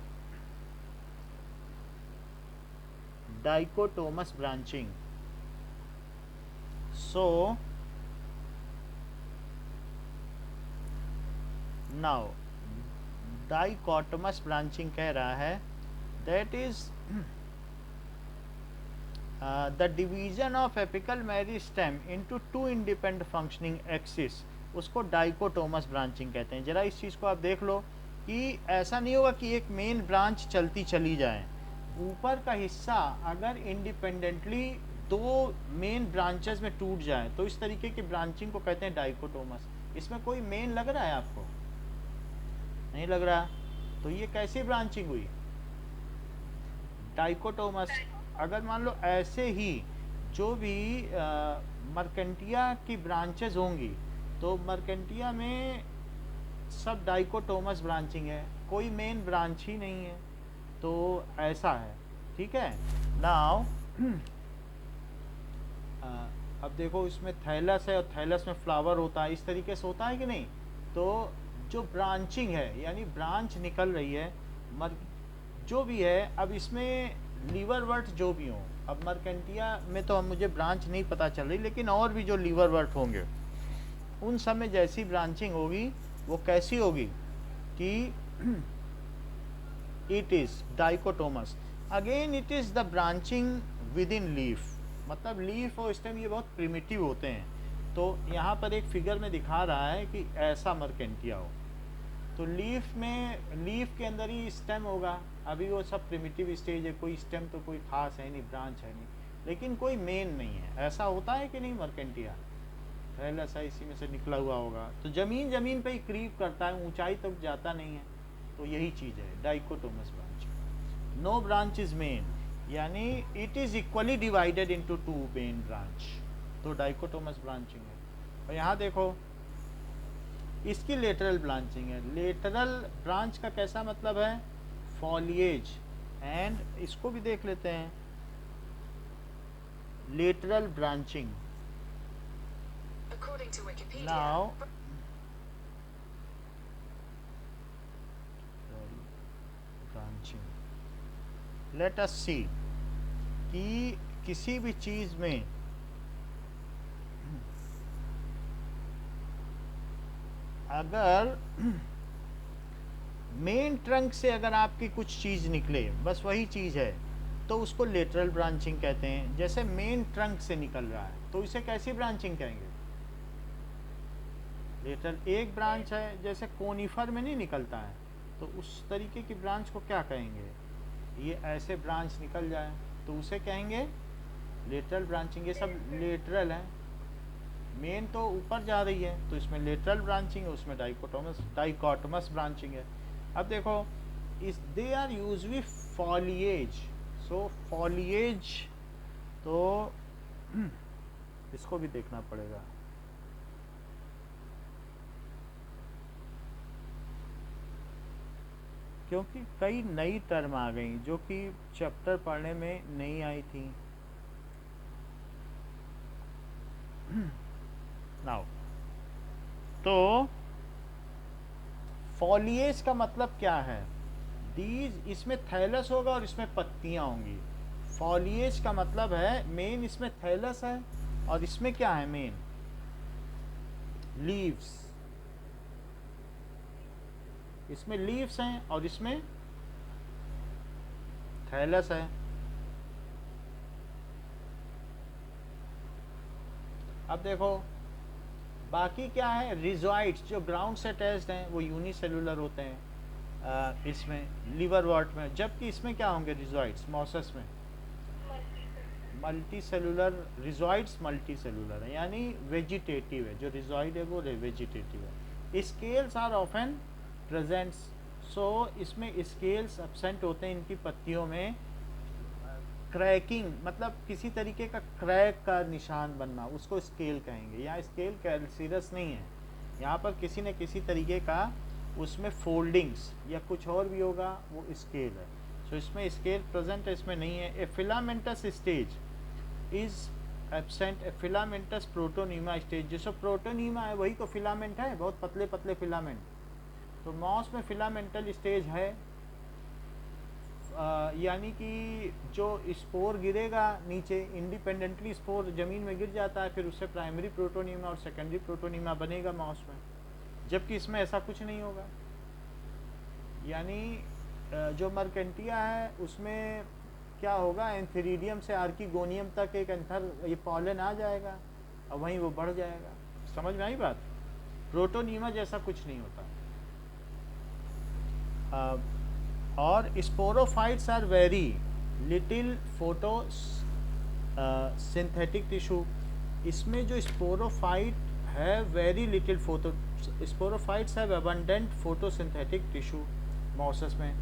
dichotomous branching. So now dichotomous branching कह रहा है that is the division of apical meristem into two independent functioning axis, उसको डाइकोटोमस ब्रांचिंग कहते हैं। जरा इस चीज़ को आप देख लो कि ऐसा नहीं होगा कि एक मेन ब्रांच चलती चली जाए, ऊपर का हिस्सा अगर इंडिपेंडेंटली दो मेन ब्रांचेस में टूट जाए तो इस तरीके की ब्रांचिंग को कहते हैं डाइकोटोमस। इसमें कोई मेन लग रहा है आपको? नहीं लग रहा? तो ये कैसी ब्रांचिंग हुई? डाइकोटोमस। अगर मान लो ऐसे ही जो भी मर्केंटिया की ब्रांचेस होंगी तो मर्केंटिया में सब डाइकोटोमस ब्रांचिंग है, कोई मेन ब्रांच ही नहीं है, तो ऐसा है। ठीक है, नाउ अब देखो इसमें थैलस है और थैलस में फ्लावर होता है, इस तरीके से होता है कि नहीं? तो जो ब्रांचिंग है यानी ब्रांच निकल रही है जो भी है, अब इसमें लीवर वर्ट जो भी हों, अब मर्केंटिया में तो मुझे ब्रांच नहीं पता चल रही, लेकिन और भी जो लीवर वर्ट होंगे उन सब में जैसी ब्रांचिंग होगी वो कैसी होगी कि it is dichotomous. Again it is the branching with in leaf, मतलब लीफ और स्टेम ये बहुत प्रिमिटिव होते हैं। तो यहाँ पर एक फिगर में दिखा रहा है कि ऐसा मर्केंटिया हो, तो लीफ के अंदर ही स्टेम होगा। अभी वो सब प्रिमिटिव स्टेज है, कोई स्टेम तो कोई खास है नहीं, ब्रांच है नहीं, लेकिन कोई मेन नहीं है। ऐसा होता है कि नहीं मर्केंटिया, थैलस है इसी में से निकला हुआ होगा, तो जमीन पे ही क्रीप करता है, ऊंचाई तक जाता नहीं है। तो यही चीज़ है dichotomous branch. No branch is main, यानी it is equally divided into two main branch, तो डाइकोटोमस ब्रांचिंग है। और यहाँ देखो इसकी लेटरल ब्रांचिंग है। लेटरल ब्रांच का कैसा मतलब है, फॉलिएज, एंड इसको भी देख लेते हैं lateral branching. According to Wikipedia, now branching, let us see कि किसी भी चीज में अगर मेन ट्रंक से अगर आपकी कुछ चीज निकले, बस वही चीज है, तो उसको लेटरल ब्रांचिंग कहते हैं। जैसे मेन ट्रंक से निकल रहा है तो इसे कैसी ब्रांचिंग कहेंगे, लेटरल। एक ब्रांच है जैसे कोनिफर में नहीं निकलता है, तो उस तरीके की ब्रांच को क्या कहेंगे, ये ऐसे ब्रांच निकल जाए तो उसे कहेंगे लेटरल ब्रांचिंग। ये सब लेटरल है, मेन तो ऊपर जा रही है तो इसमें लेटरल ब्रांचिंग है, उसमें डाइकोटोमस ब्रांचिंग है। अब देखो इस they are usually foliage, so foliage, तो इसको भी देखना पड़ेगा। क्योंकि कई नई टर्म आ गई जो कि चैप्टर पढ़ने में नहीं आई थी। नाउ तो फॉलिएज का मतलब क्या है, दीज, इसमें थैलस होगा और इसमें पत्तियां होंगी। फॉलिएज का मतलब है मेन इसमें थैलस है और इसमें क्या है, मेन लीव्स। इसमें लीव्स हैं और इसमें थैलस है। अब देखो बाकी क्या है, रिजॉइड्स जो ग्राउंड से अटैच्ड हैं वो यूनिसेलुलर होते हैं इसमें लिवर वॉर्ट में, जबकि इसमें क्या होंगे रिजॉइड्स, मॉसस में मल्टी सेलुलर। रिजॉइड्स मल्टी सेलुलर है, यानी वेजिटेटिव है, जो रिजॉइड है वो वेजिटेटिव है। स्केल्स आर ऑफन प्रेजेंट्स, सो इसमें स्केल्स एब्सेंट होते हैं इनकी पत्तियों में। क्रैकिंग मतलब किसी तरीके का क्रैक का निशान बनना, उसको स्केल कहेंगे। यहाँ स्केल कैल्सिरस नहीं है, यहाँ पर किसी न किसी तरीके का उसमें फोल्डिंग्स या कुछ और भी होगा, वो स्केल है। सो इसमें स्केल प्रेजेंट है, इसमें नहीं है। A filamentous stage is absent, a filamentous protonema stage. जैसे प्रोटोनीमा है वही तो फिलामेंट है, बहुत पतले पतले फिलामेंट। तो मॉस में फिलामेंटल स्टेज है, यानी कि जो स्पोर गिरेगा नीचे, इंडिपेंडेंटली स्पोर ज़मीन में गिर जाता है, फिर उससे प्राइमरी प्रोटोनीमा और सेकेंडरी प्रोटोनीमा बनेगा मॉस में, जबकि इसमें ऐसा कुछ नहीं होगा। यानी जो मर्केंटिया है उसमें क्या होगा, एंथेरिडियम से आर्किगोनियम तक एक एंथर ये पॉलन आ जाएगा और वहीं वो बढ़ जाएगा। समझ में आई बात, प्रोटोनीमा जैसा कुछ नहीं होता। और sporophytes are very little photo synthetic tissue. इसमें जो स्पोरोफाइट है very little photo, sporophytes have abundant photosynthetic tissue mosses में।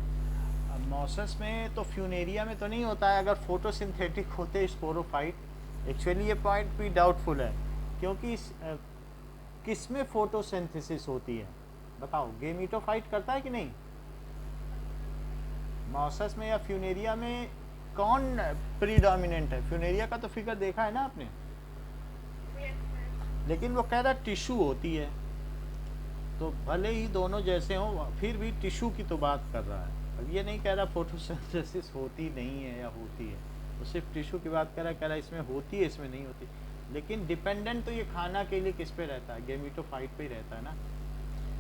मॉसस में तो फ्यूनेरिया में तो नहीं होता है अगर फोटोसिंथेटिक होते स्पोरोफाइट। एक्चुअली ये पॉइंट भी डाउटफुल है, क्योंकि किस में फोटोसिंथेसिस होती है बताओ, गेमिटोफाइट करता है कि नहीं मॉसस में, या फ्यूनेरिया में कौन प्रीडोमिनेंट है? फ्यूनेरिया का तो फिगर देखा है ना आपने, लेकिन वो कह रहा टिश्यू होती है, तो भले ही दोनों जैसे हों फिर भी टिश्यू की तो बात कर रहा है। अब ये नहीं कह रहा फोटोसिंथेसिस होती नहीं है या होती है, वो सिर्फ टिश्यू की बात कह रहा है इसमें होती है इसमें नहीं होती। लेकिन डिपेंडेंट तो ये खाना के लिए किस पे रहता है, गेमिटोफाइट पे ही रहता है ना।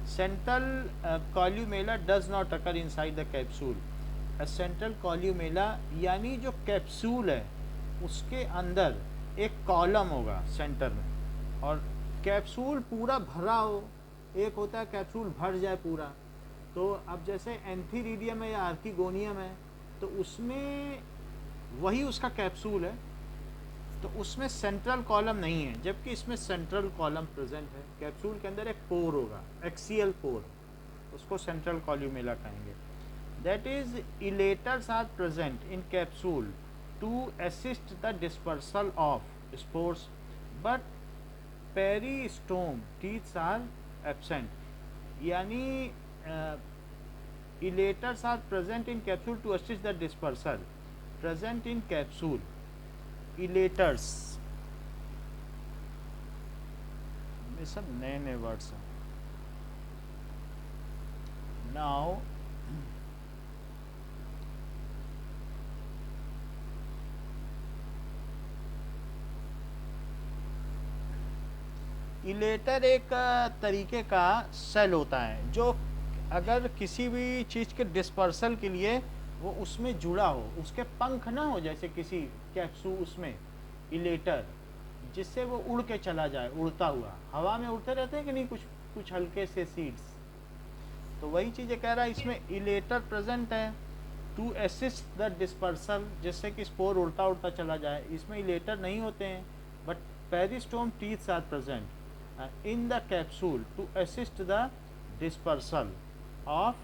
Central columella does not occur inside the capsule. Central columella यानी जो कैप्सूल है उसके अंदर एक कॉलम होगा सेंटर में, और कैप्सूल पूरा भरा हो। एक होता है कैप्सूल भर जाए पूरा, तो अब जैसे एंथीरिडियम है या आर्किगोनियम है, तो उसमें वही उसका कैप्सूल है, तो उसमें सेंट्रल कॉलम नहीं है, जबकि इसमें सेंट्रल कॉलम प्रेजेंट है। कैप्सूल के अंदर एक पोर होगा, एक्सियल पोर, उसको सेंट्रल कॉल्यूमेला कहेंगे। That is elaters are present in capsule to assist the dispersal of spores, but peristome teeths are absent. यानी elaters are present in capsule to assist the dispersal, present in capsule elaters, ये सब नए नए words हैं। Now elater एक तरीके का cell होता है जो अगर किसी भी चीज़ के डिस्पर्सल के लिए वो उसमें जुड़ा हो, उसके पंख ना हो जैसे किसी कैप्सूल उसमें इलेटर, जिससे वो उड़ के चला जाए, उड़ता हुआ हवा में उड़ते रहते हैं कि नहीं, कुछ कुछ हल्के से सीड्स, तो वही चीज़ें कह रहा है इसमें इलेटर प्रेजेंट है टू असिस्ट द डिस्पर्सल, जिससे कि स्पोर उड़ता उड़ता चला जाए। इसमें इलेटर नहीं होते हैं, but peristome teeths are present in the capsule to assist the dispersal of,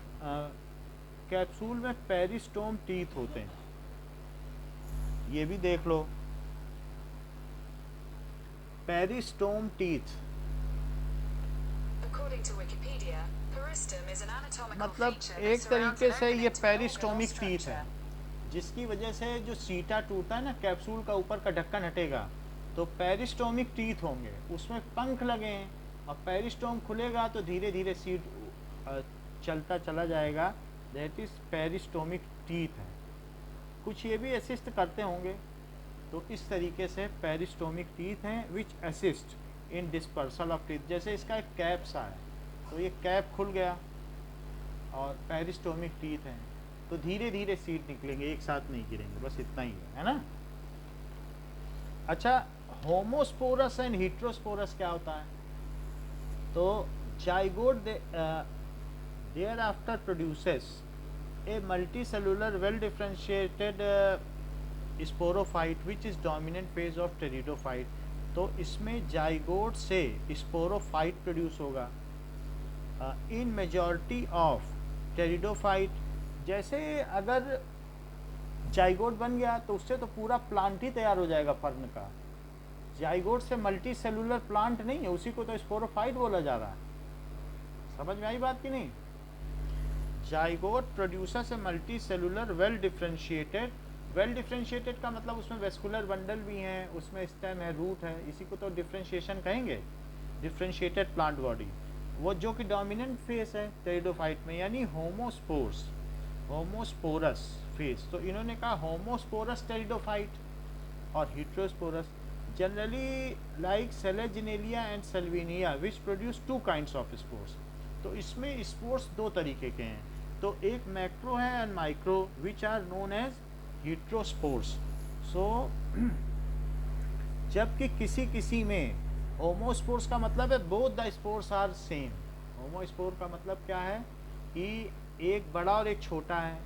capsule में पेरिस्टोम टीथ होते हैं, ये भी देख लो, peristome teeth. According to Wikipedia, peristom is an anatomical मतलब feature एक that surrounds तरीके an से opening ये to an organ or peristomic teeth है, structure. जिसकी वजह से जो सीटा टूटा है ना, कैप्सूल का ऊपर का ढक्कन हटेगा तो पेरिस्टोमिक टीथ होंगे, उसमें पंख लगे हैं, और पेरिस्टोम खुलेगा तो धीरे धीरे सीट चलता चला जाएगा, दैट इज पेरिस्टोमिक टीथ है। कुछ ये भी असिस्ट करते होंगे, तो इस तरीके से पेरिस्टोमिक टीथ हैं which assist in dispersal of teeth. जैसे इसका एक कैप सा है, तो ये कैप खुल गया और पेरिस्टोमिक टीथ हैं, तो धीरे धीरे सीट निकलेंगे, एक साथ नहीं गिरेंगे, बस इतना ही है ना। अच्छा, होमोस्पोरस एंड हेटेरोस्पोरस क्या होता है? तो zygote thereafter produces a multicellular well differentiated sporophyte which is dominant phase of pteridophyte. तो इसमें जाइगोट से स्पोरोफाइट प्रोड्यूस होगा इन मेजॉरिटी ऑफ टेरिडोफाइट। जैसे अगर जाइगोट बन गया तो उससे तो पूरा प्लांट ही तैयार हो जाएगा फर्न का। जाइगोट से मल्टी सेलुलर प्लांट नहीं है, उसी को तो स्पोरोफाइट बोला जा रहा है। समझ में आई बात कि नहीं? जाइगोट प्रोड्यूसर से multi cellular well differentiated. Well differentiated का मतलब उसमें वेस्कुलर बंडल भी हैं, उसमें स्टेम है, रूट है, इसी को तो डिफरेंशिएशन कहेंगे, डिफरेंशिएटेड प्लांट बॉडी। वो जो कि डोमिनेंट फेस है टेरिडोफाइट में, यानी होमोस्पोर्स, होमोस्पोरस फेस। तो इन्होंने कहा होमोस्पोरस टेरिडोफाइट और heterosporous generally like Selaginella and Salvinia which produce two kinds of spores. तो इसमें स्पोर्स दो तरीके के हैं, तो एक मैक्रो है and micro which are known as heterospores. So जबकि किसी किसी में होमोस्पोर्स का मतलब है both the spores are same. Homospore का मतलब क्या है कि एक बड़ा और एक छोटा है,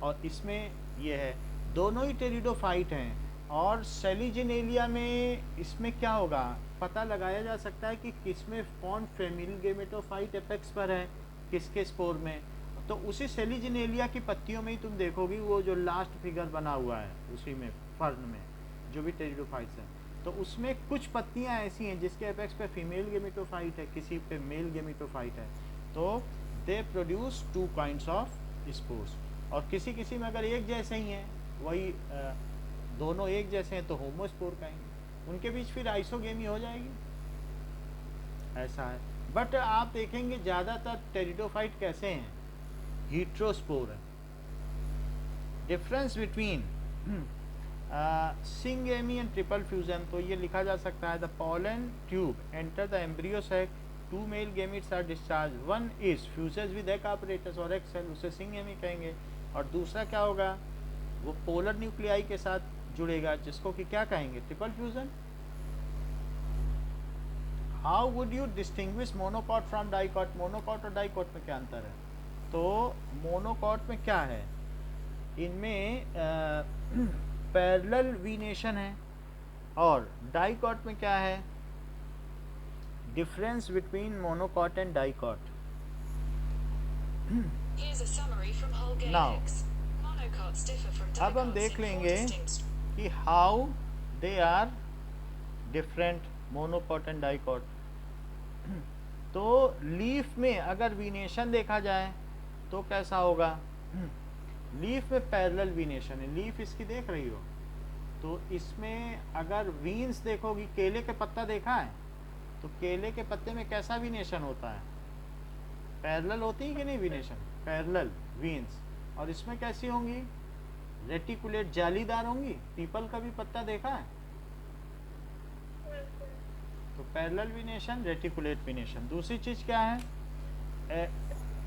और इसमें ये है, दोनों ही टेरिडोफाइट हैं। और सेलिजिनेलिया में इसमें क्या होगा पता लगाया जा सकता है कि किसमें कौन फैमिली गेमेटोफाइट एपेक्स पर है, किसके स्पोर में। तो उसी सेलिजिनेलिया की पत्तियों में ही तुम देखोगी वो जो लास्ट फिगर बना हुआ है उसी में फर्न में जो भी टेरिडोफाइट्स हैं, तो उसमें कुछ पत्तियां ऐसी हैं जिसके एपेक्स पे फीमेल गेमेटोफाइट है, किसी पे मेल गेमेटोफाइट है, तो they produce two kinds of spores. और किसी किसी में अगर एक जैसे ही हैं, वही दोनों एक जैसे हैं तो होमोस्पोर कहेंगे, उनके बीच फिर आइसोगेमी हो जाएगी, ऐसा है। बट आप देखेंगे ज़्यादातर टेरिडोफाइट कैसे हैं, हेटेरोस्पोर है। Difference between syngamy and triple fusion, तो ये लिखा जा सकता है the pollen tube enter the embryo sac, two male gametes are discharge, one is fuses with egg apparatus और एक सेल, उसे सिंगेमी कहेंगे। और दूसरा क्या होगा, वो पोलर न्यूक्लियाई के साथ जुड़ेगा, जिसको कि क्या कहेंगे, triple fusion. How would you distinguish monocot from dicot? Monocot और डाइकॉट में क्या अंतर है? तो मोनोकॉट में क्या है, इनमें पैरेलल वीनेशन है, और डाइकॉट में क्या है, difference between monocot and dicot. Here's a summary from Holger Now, Hicks. Monocots differ from अब हम dicots देख in 4 लेंगे distinct. कि how they are different monocot and dicot. तो लीफ में अगर वीनेशन देखा जाए तो कैसा होगा, लीफ में पैरेलल वीनेशन है, लीफ इसकी देख रही हो, तो इसमें अगर वीन्स देखोगी, केले के पत्ता देखा है, तो केले के पत्ते में कैसा वीनेशन होता है, पैरेलल होती है कि नहीं वीनेशन, पैरेलल वीन्स, और इसमें कैसी होंगी, रेटिकुलेट जालीदार होंगी। पीपल का भी पत्ता देखा है, तो पैरेलल वीनेशन, रेटिकुलेट वीनेशन। दूसरी चीज क्या है,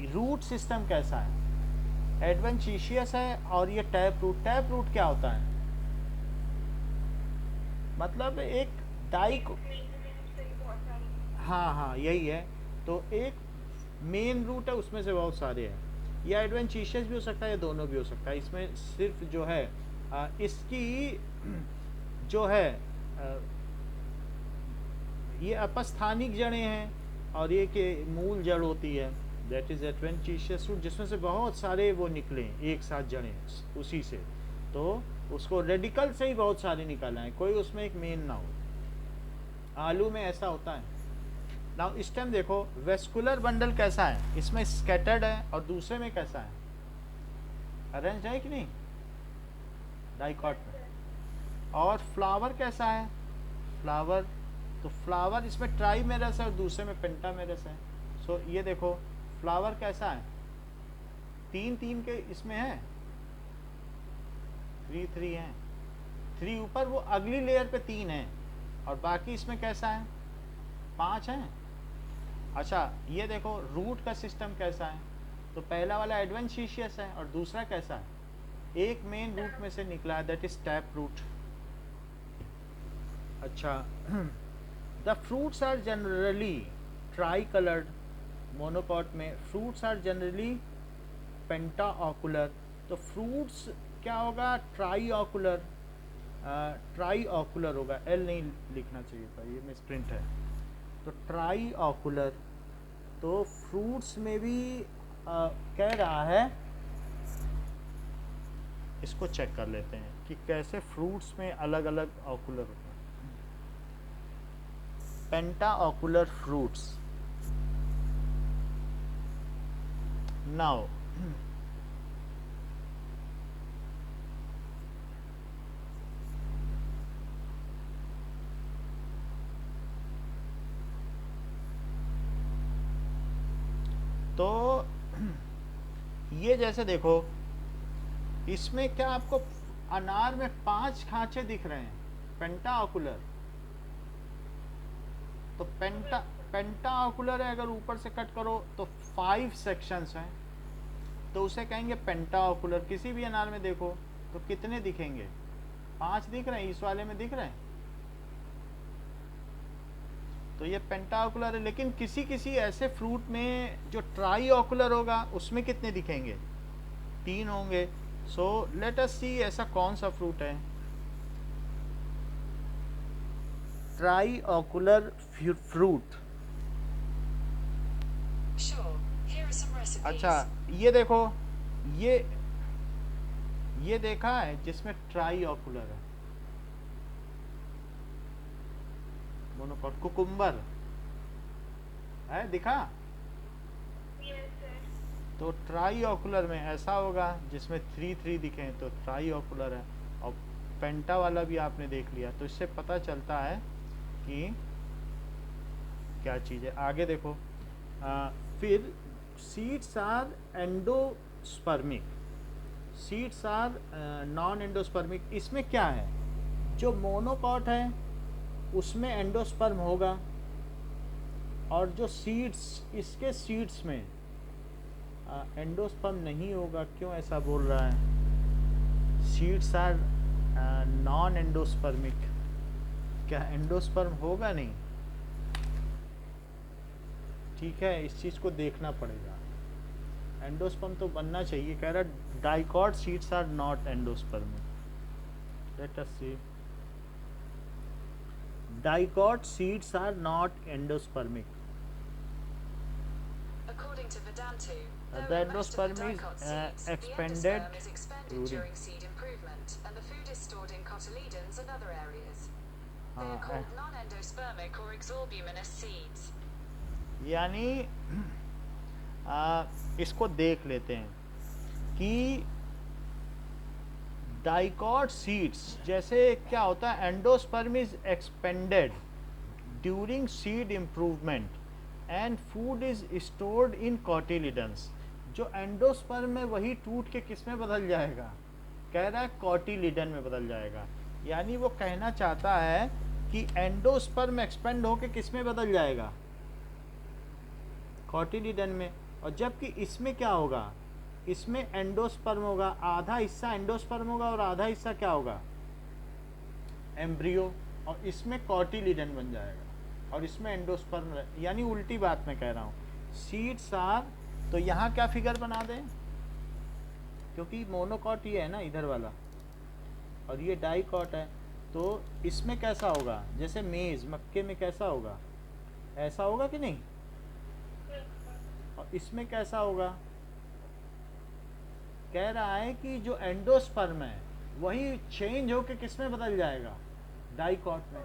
रूट सिस्टम कैसा है, एडवेंटिशियस है, और ये टैप रूट। टैप रूट क्या होता है, मतलब एक डाइक, हाँ यही है, तो एक मेन रूट है, उसमें से बहुत सारे हैं, या एडवेंटिशियस भी हो सकता है, या दोनों भी हो सकता है। इसमें सिर्फ जो है इसकी जो है ये अपस्थानिक जड़ें हैं, और ये के मूल जड़ होती है, दैट इज एडवेंटिशियस रूट, जिसमें से बहुत सारे वो निकले एक साथ जड़ें उसी से, तो उसको रेडिकल से ही बहुत सारे निकाला है, कोई उसमें एक मेन ना हो। आलू में ऐसा होता है। नाउ इस टाइम देखो वेस्कुलर बंडल कैसा है, इसमें स्कैटर्ड है, और दूसरे में कैसा है, अरेंज है कि नहीं, डाइकॉट में। और फ्लावर कैसा है, फ्लावर, तो फ्लावर इसमें ट्राइमेरस है और दूसरे में पेंटामेरस है। सो ये देखो फ्लावर कैसा है, 3 के इसमें है, 3 है, 3 ऊपर, वो अगली लेयर पे 3 है, और बाकी इसमें कैसा है, 5 है। अच्छा ये देखो रूट का सिस्टम कैसा है, तो पहला वाला एडवेंटिशियस है, और दूसरा कैसा है, एक मेन रूट में से निकला है, दैट इज टैप रूट। अच्छा the fruits are generally tri coloured, monocot में फ्रूट्स आर जनरली पेंटाओकुलर, तो फ्रूट्स क्या होगा, ट्राई ऑकुलर, ट्राई ऑकुलर होगा, एल नहीं लिखना चाहिए था, ये मिसप्रिंट है, तो ट्राई ऑकुलर। तो फ्रूट्स में भी कह रहा है, इसको चेक कर लेते हैं कि कैसे फ्रूट्स में अलग अलग ऑकुलर होते हैं। पेंटाओकुलर फ्रूट्स, नाउ तो ये जैसे देखो इसमें क्या आपको अनार में 5 खांचे दिख रहे हैं, पेंटाओकुलर, तो पेंटाओकुलर है, अगर ऊपर से कट करो तो 5 सेक्शंस हैं, तो उसे कहेंगे पेंटाओकुलर। किसी भी अनार में देखो तो कितने दिखेंगे, 5 दिख रहे हैं, इस वाले में दिख रहे हैं, तो ये पेंटाओकुलर है। लेकिन किसी किसी ऐसे फ्रूट में जो ट्राई ऑकुलर होगा उसमें कितने दिखेंगे, 3 होंगे। सो लेट अस सी ऐसा कौन सा फ्रूट है, try ocular fruit. Sure, here are some recipes. अच्छा ये देखो, ये देखा है जिसमें ट्राई ऑकुलर है, मोनोकॉट, कुकुम्बर है, दिखा, तो ट्राई ऑकुलर में ऐसा होगा जिसमें 3 दिखे, तो ट्राई ऑकुलर है। और पेंटा वाला भी आपने देख लिया, तो इससे पता चलता है कि क्या चीज़ है। आगे देखो फिर seeds are endospermic, seeds are non endospermic. इसमें क्या है, जो मोनोकॉट है उसमें एंडोस्पर्म होगा, और जो सीड्स, इसके सीड्स में एंडोस्पर्म नहीं होगा। क्यों ऐसा बोल रहा है, सीड्स आर नॉन एंडोस्पर्मिक, क्या एंडोस्पर्म होगा नहीं, ठीक है, इस चीज़ को देखना पड़ेगा। एंडोस्पर्म तो बनना चाहिए, कह रहा dicot seeds are not endospermic. Let us see, dicot seeds are not endospermic. According to Vedantu, The though in most of the endosperm is dicot seeds, the expanded endosperm is expanded during. during seed improvement, and the food is stored in cotyledons and other areas. They are हाँ, called non-endospermic or exorbiminous seeds. यानी इसको देख लेते हैं कि dicot seeds जैसे क्या होता है, endosperm is expanded during seed improvement and food is stored in cotyledons. जो एंडोस्पर्म है वही टूट के किस में बदल जाएगा, कह रहा है कॉटिलिडन में बदल जाएगा। यानी वो कहना चाहता है कि एंडोस्पर्म एक्सपेंड होके किस में बदल जाएगा, कॉटिलिडन में। और जबकि इसमें क्या होगा, इसमें एंडोस्पर्म होगा, आधा हिस्सा एंडोस्पर्म होगा और आधा हिस्सा क्या होगा, एम्ब्रियो, और इसमें कॉटिलिडन बन जाएगा और इसमें एंडोस्पर्म। यानी उल्टी बात मैं कह रहा हूँ, सीड्स आर, तो यहाँ क्या फिगर बना दें, क्योंकि मोनोकॉट ये है ना इधर वाला और ये डाइकॉट है, तो इसमें कैसा होगा, जैसे मेज मक्के में कैसा होगा, ऐसा होगा कि नहीं, और इसमें कैसा होगा, कह रहा है कि जो एंडोस्पर्म है वही चेंज होके किस में बदल जाएगा, डाइकॉट में।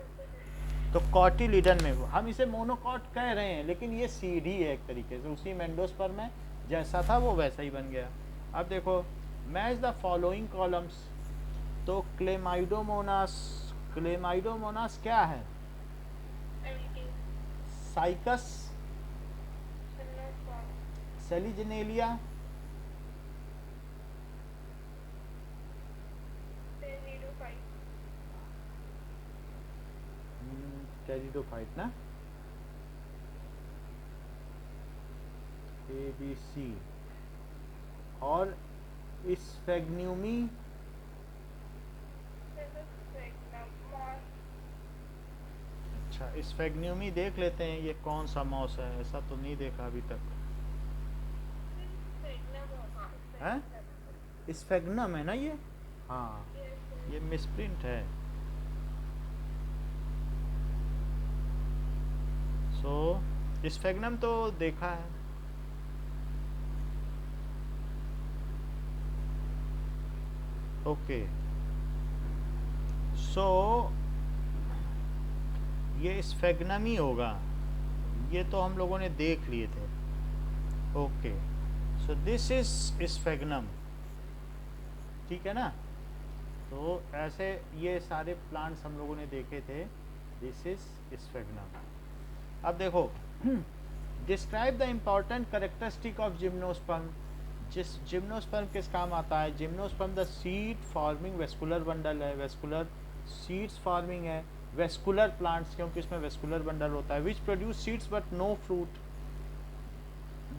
तो कॉटिलिडन में, हम इसे मोनोकॉट कह रहे हैं लेकिन ये सीड ही है एक तरीके से, उसी में एंडोस्पर्म है, जैसा था वो वैसा ही बन गया। अब देखो, मैच द फॉलोइंग कॉलम्स। तो क्लेमाइडोमोनास, क्लेमाइडोमोनास क्या है, साइकस, सेलिजनेलिया, टेरिडोफाइट ना, ABC, और स्फेग्न्यूमी, अच्छा स्फेग्न्यूमी देख लेते हैं ये कौन सा मॉस है, ऐसा तो नहीं देखा अभी तक है, स्फेग्नम है ना ये, हाँ ये मिसप्रिंट है। सो स्फेग्नम तो देखा है, ओके। सो ये स्फेग्नम ही होगा, ये तो हम लोगों ने देख लिए थे, ओके। सो दिस इज स्फेग्नम, ठीक है ना। तो ऐसे ये सारे प्लांट्स हम लोगों ने देखे थे, दिस इज स्फेग्नम। अब देखो, describe the important characteristic of gymnosperm. जिस जिम्नोस्पर्म किस काम आता है, gymnosperm the seed forming vascular bundle है, वेस्कुलर सीड्स फॉर्मिंग है, वेस्कुलर प्लांट्स क्योंकि इसमें वेस्कुलर बंडल होता है, which produce seeds but no fruit.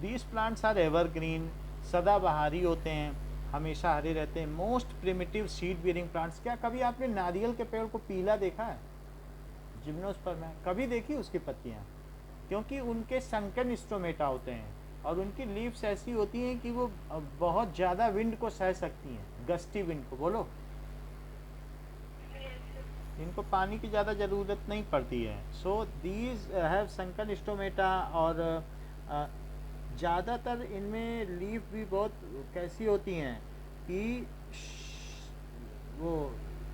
These plants are evergreen, सदाबहारी होते हैं, हमेशा हरे रहते हैं। Most primitive seed bearing plants. क्या कभी आपने नारियल के पेड़ को पीला देखा है, जिम्नोस्पर्म है, कभी देखी उसकी पत्तियाँ, क्योंकि उनके संकन स्टोमेटा होते हैं और उनकी लीव्स ऐसी होती हैं कि वो बहुत ज़्यादा विंड को सह सकती हैं, गस्टी विंड को, बोलो। इनको पानी की ज़्यादा ज़रूरत नहीं पड़ती है। So these have sunken stomata, और ज़्यादातर इनमें लीफ भी बहुत कैसी होती हैं कि वो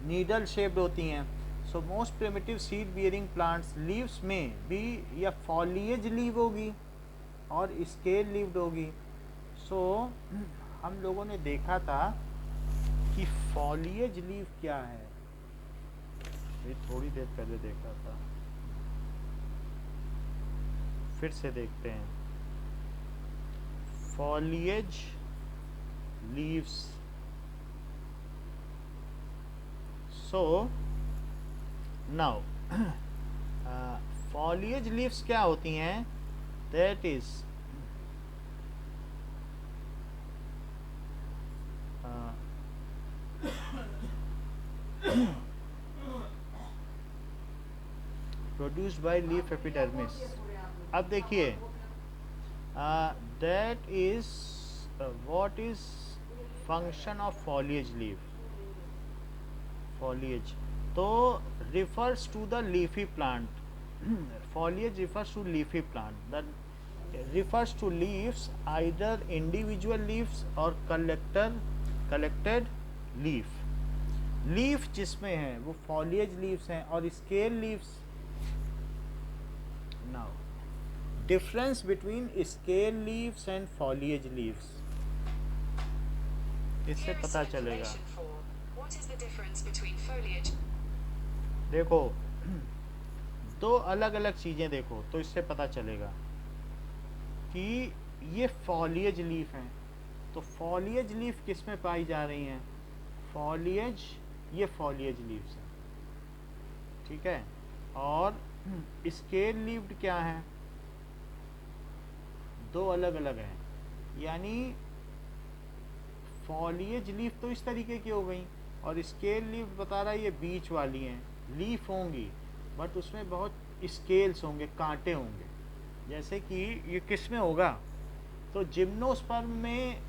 नीडल शेप्ड होती हैं। So most primitive seed bearing plants, leaves में भी या फॉलिएज लीव होगी और स्केल लीव्ड होगी। सो हम लोगों ने देखा था कि फॉलिएज लीव क्या है, ये थोड़ी देर पहले देखा था, फिर से देखते हैं। foliage leaves, so now foliage leaves क्या होती हैं, that is produced by leaf epidermis। अब देखिए that is what is function of foliage leaf? Foliage तो refers to the leafy plant. Foliage refers to leafy plant, that refers to leaves, either individual leaves or collected leaf. Leaf जिसमें है वो foliage leaves हैं और scale leaves. Now difference between scale leaves and foliage leaves, इससे Here is पता some चलेगा. information for what is the difference between foliage. देखो दो अलग अलग चीज़ें देखो तो इससे पता चलेगा कि ये फॉलिएज लीफ हैं. तो फॉलिएज लीफ किस में पाई जा रही हैं? फॉलिएज, ये फॉलिएज लीव्स हैं, ठीक है. और स्केल लीव्ड क्या हैं? दो अलग अलग हैं. यानी फॉलिएज लीफ तो इस तरीके की हो गई और स्केल लीफ बता रहा है ये बीच वाली हैं. लीफ होंगी बट उसमें बहुत स्केल्स होंगे, कांटे होंगे. जैसे कि ये किस में होगा? तो जिम्नोस्पर्म में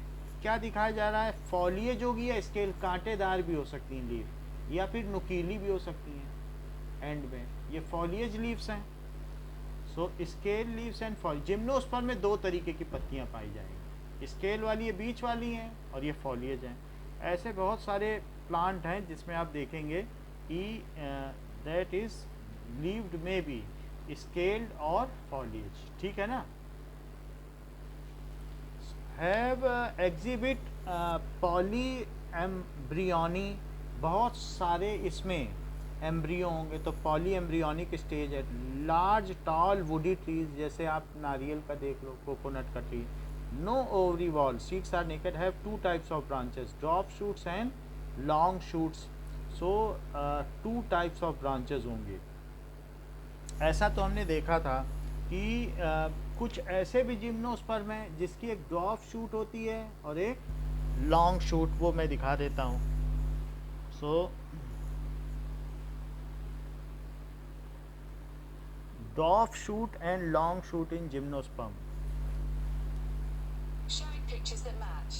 क्या दिखाया जा रहा है? फॉलिएज होगी या स्केल, कांटेदार भी हो सकती हैं लीफ या फिर नुकीली भी हो सकती हैं एंड में. ये फॉलिएज लीव्स हैं. So scale leaves and foliage. Gymnosperm में दो तरीके की पत्तियां पाई जाएंगी, स्केल वाली ये बीच वाली हैं और ये फॉलिएज हैं. ऐसे बहुत सारे प्लांट हैं जिसमें आप देखेंगे कि दैट इज लीव्ड में बी स्केल्ड और फॉलिएज, ठीक है ना. हैव एग्जिबिट पॉली एम्ब्रियोनी, बहुत सारे इसमें एम्ब्रियो होंगे तो पॉली एम्ब्रियोनिक स्टेज है. लार्ज टॉल वुडी ट्रीज, जैसे आप नारियल का देख लो, कोकोनट का tree. No ovary wall, seeds are naked, have two types of branches, dwarf shoots and long shoots. So two types of branches होंगे. ऐसा तो हमने देखा था कि कुछ ऐसे भी जिम्नोस्पर्म हैं जिसकी एक ड्रॉप शूट होती है और एक लॉन्ग शूट, वो मैं दिखा देता हूँ. So drop shoot and long shoot in gymnosperm. Showing pictures that match.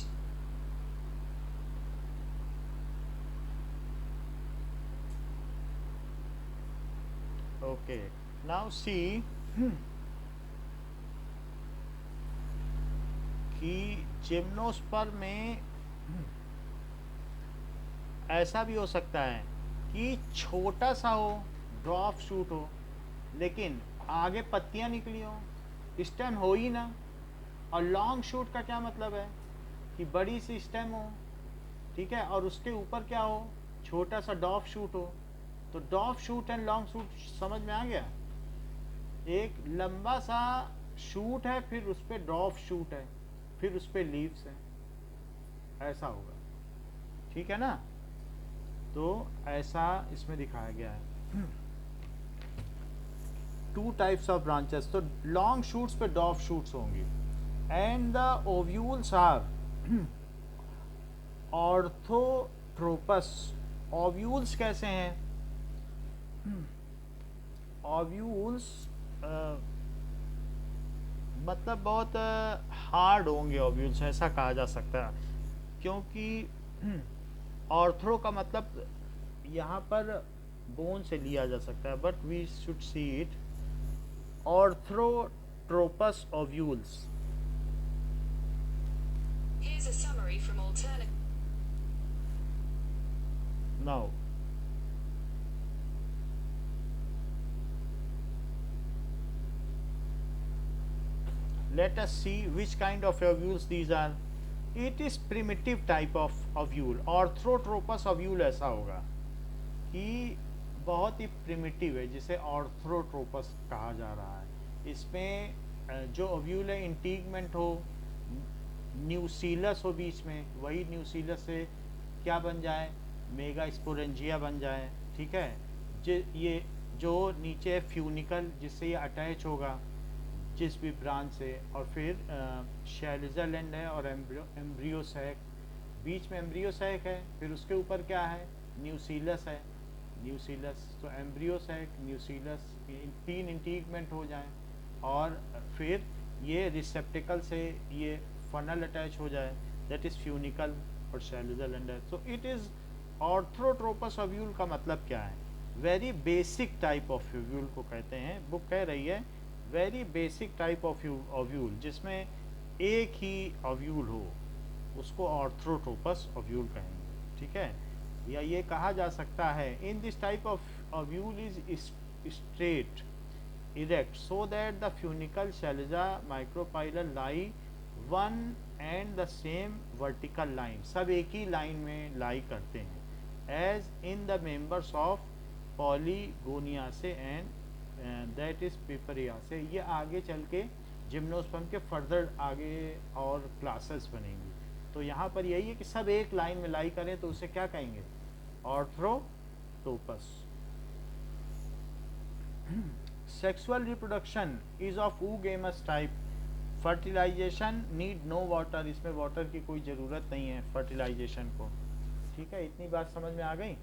Okay, now see कि जिम्नोस्पर्म में ऐसा भी हो सकता है कि छोटा सा हो, ड्रॉप शूट हो, लेकिन आगे पत्तियां निकली हो, स्टेम हो ही ना. और लॉन्ग शूट का क्या मतलब है? कि बड़ी सी स्टेम हो, ठीक है, और उसके ऊपर क्या हो? छोटा सा डॉफ शूट हो. तो डॉफ शूट एंड लॉन्ग शूट समझ में आ गया? एक लंबा सा शूट है, फिर उस पर ड्रॉप शूट है, फिर उस पर लीव्स हैं, ऐसा होगा, ठीक है ना. तो ऐसा इसमें दिखाया गया है. Two types of branches. तो लॉन्ग शूट्स पे डॉफ शूट्स होंगी. And the ovules are orthotropous. Ovules कैसे हैं? ओव्यूल्स मतलब बहुत हार्ड होंगे ओव्यूल्स, ऐसा कहा जा सकता है. क्योंकि ऑर्थ्रो का मतलब यहाँ पर बोन से लिया जा सकता है, but we should see it orthotropous ovules. Here's a summary from alternate. Now let us see which kind of ovules these are. It is primitive type of ovule. Orthotropous ovule ऐसा होगा कि बहुत ही primitive है, जिसे ऑर्थ्रोट्रोपस कहा जा रहा है. इसमें जो ओव्यूल है इंटीगमेंट हो, न्यूसीलस हो बीच में, वही न्यूसीलस से क्या बन जाए? मेगा स्पोरेंजिया बन जाए, ठीक है. ये जो नीचे फ्यूनिकल, जिससे ये अटैच होगा जिस भी ब्रांच से, और फिर शैलिज़ल एंड है और एम्ब्रियोसैक, बीच में एम्ब्रियोसैक है, फिर उसके ऊपर क्या है? न्यूसीलस है, न्यूसीलस. तो एम्ब्रियोसैक, न्यूसीलस, तीन इंटीगमेंट हो जाएं और फिर ये रिसेप्टिकल से ये फनल अटैच हो जाए, दैट इज फ्यूनिकल और chalazal under. So it is orthotropous ovule का मतलब क्या है? Very basic type of ovule को कहते हैं। बुक कह रही है very basic type of ovule, जिसमें एक ही ओव्यूल हो, उसको ऑर्थ्रोट्रोपस ओव्यूल कहेंगे, ठीक है। या ये कहा जा सकता है in this type of ovule is straight erect so that the funicle shaloza micropylon lie one and the same vertical line, सब एक ही लाइन में लाई करते हैं, as in the members of polygoniaceae and that is Piperiaceae। ये आगे चल के gymnosperm के फर्दर आगे और क्लासेस बनेंगी। तो यहाँ पर यही है कि सब एक लाइन में लाई करें तो उसे क्या कहेंगे? ऑर्थ्रोटोपस। Sexual reproduction is of oogamous type. Fertilization need no water, इसमें वाटर की कोई ज़रूरत नहीं है फर्टिलाइजेशन को, ठीक है। इतनी बात समझ में आ गई,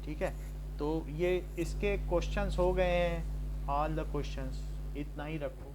ठीक है। तो ये इसके क्वेश्चंस हो गए हैं, ऑल द क्वेश्चंस, इतना ही रखो।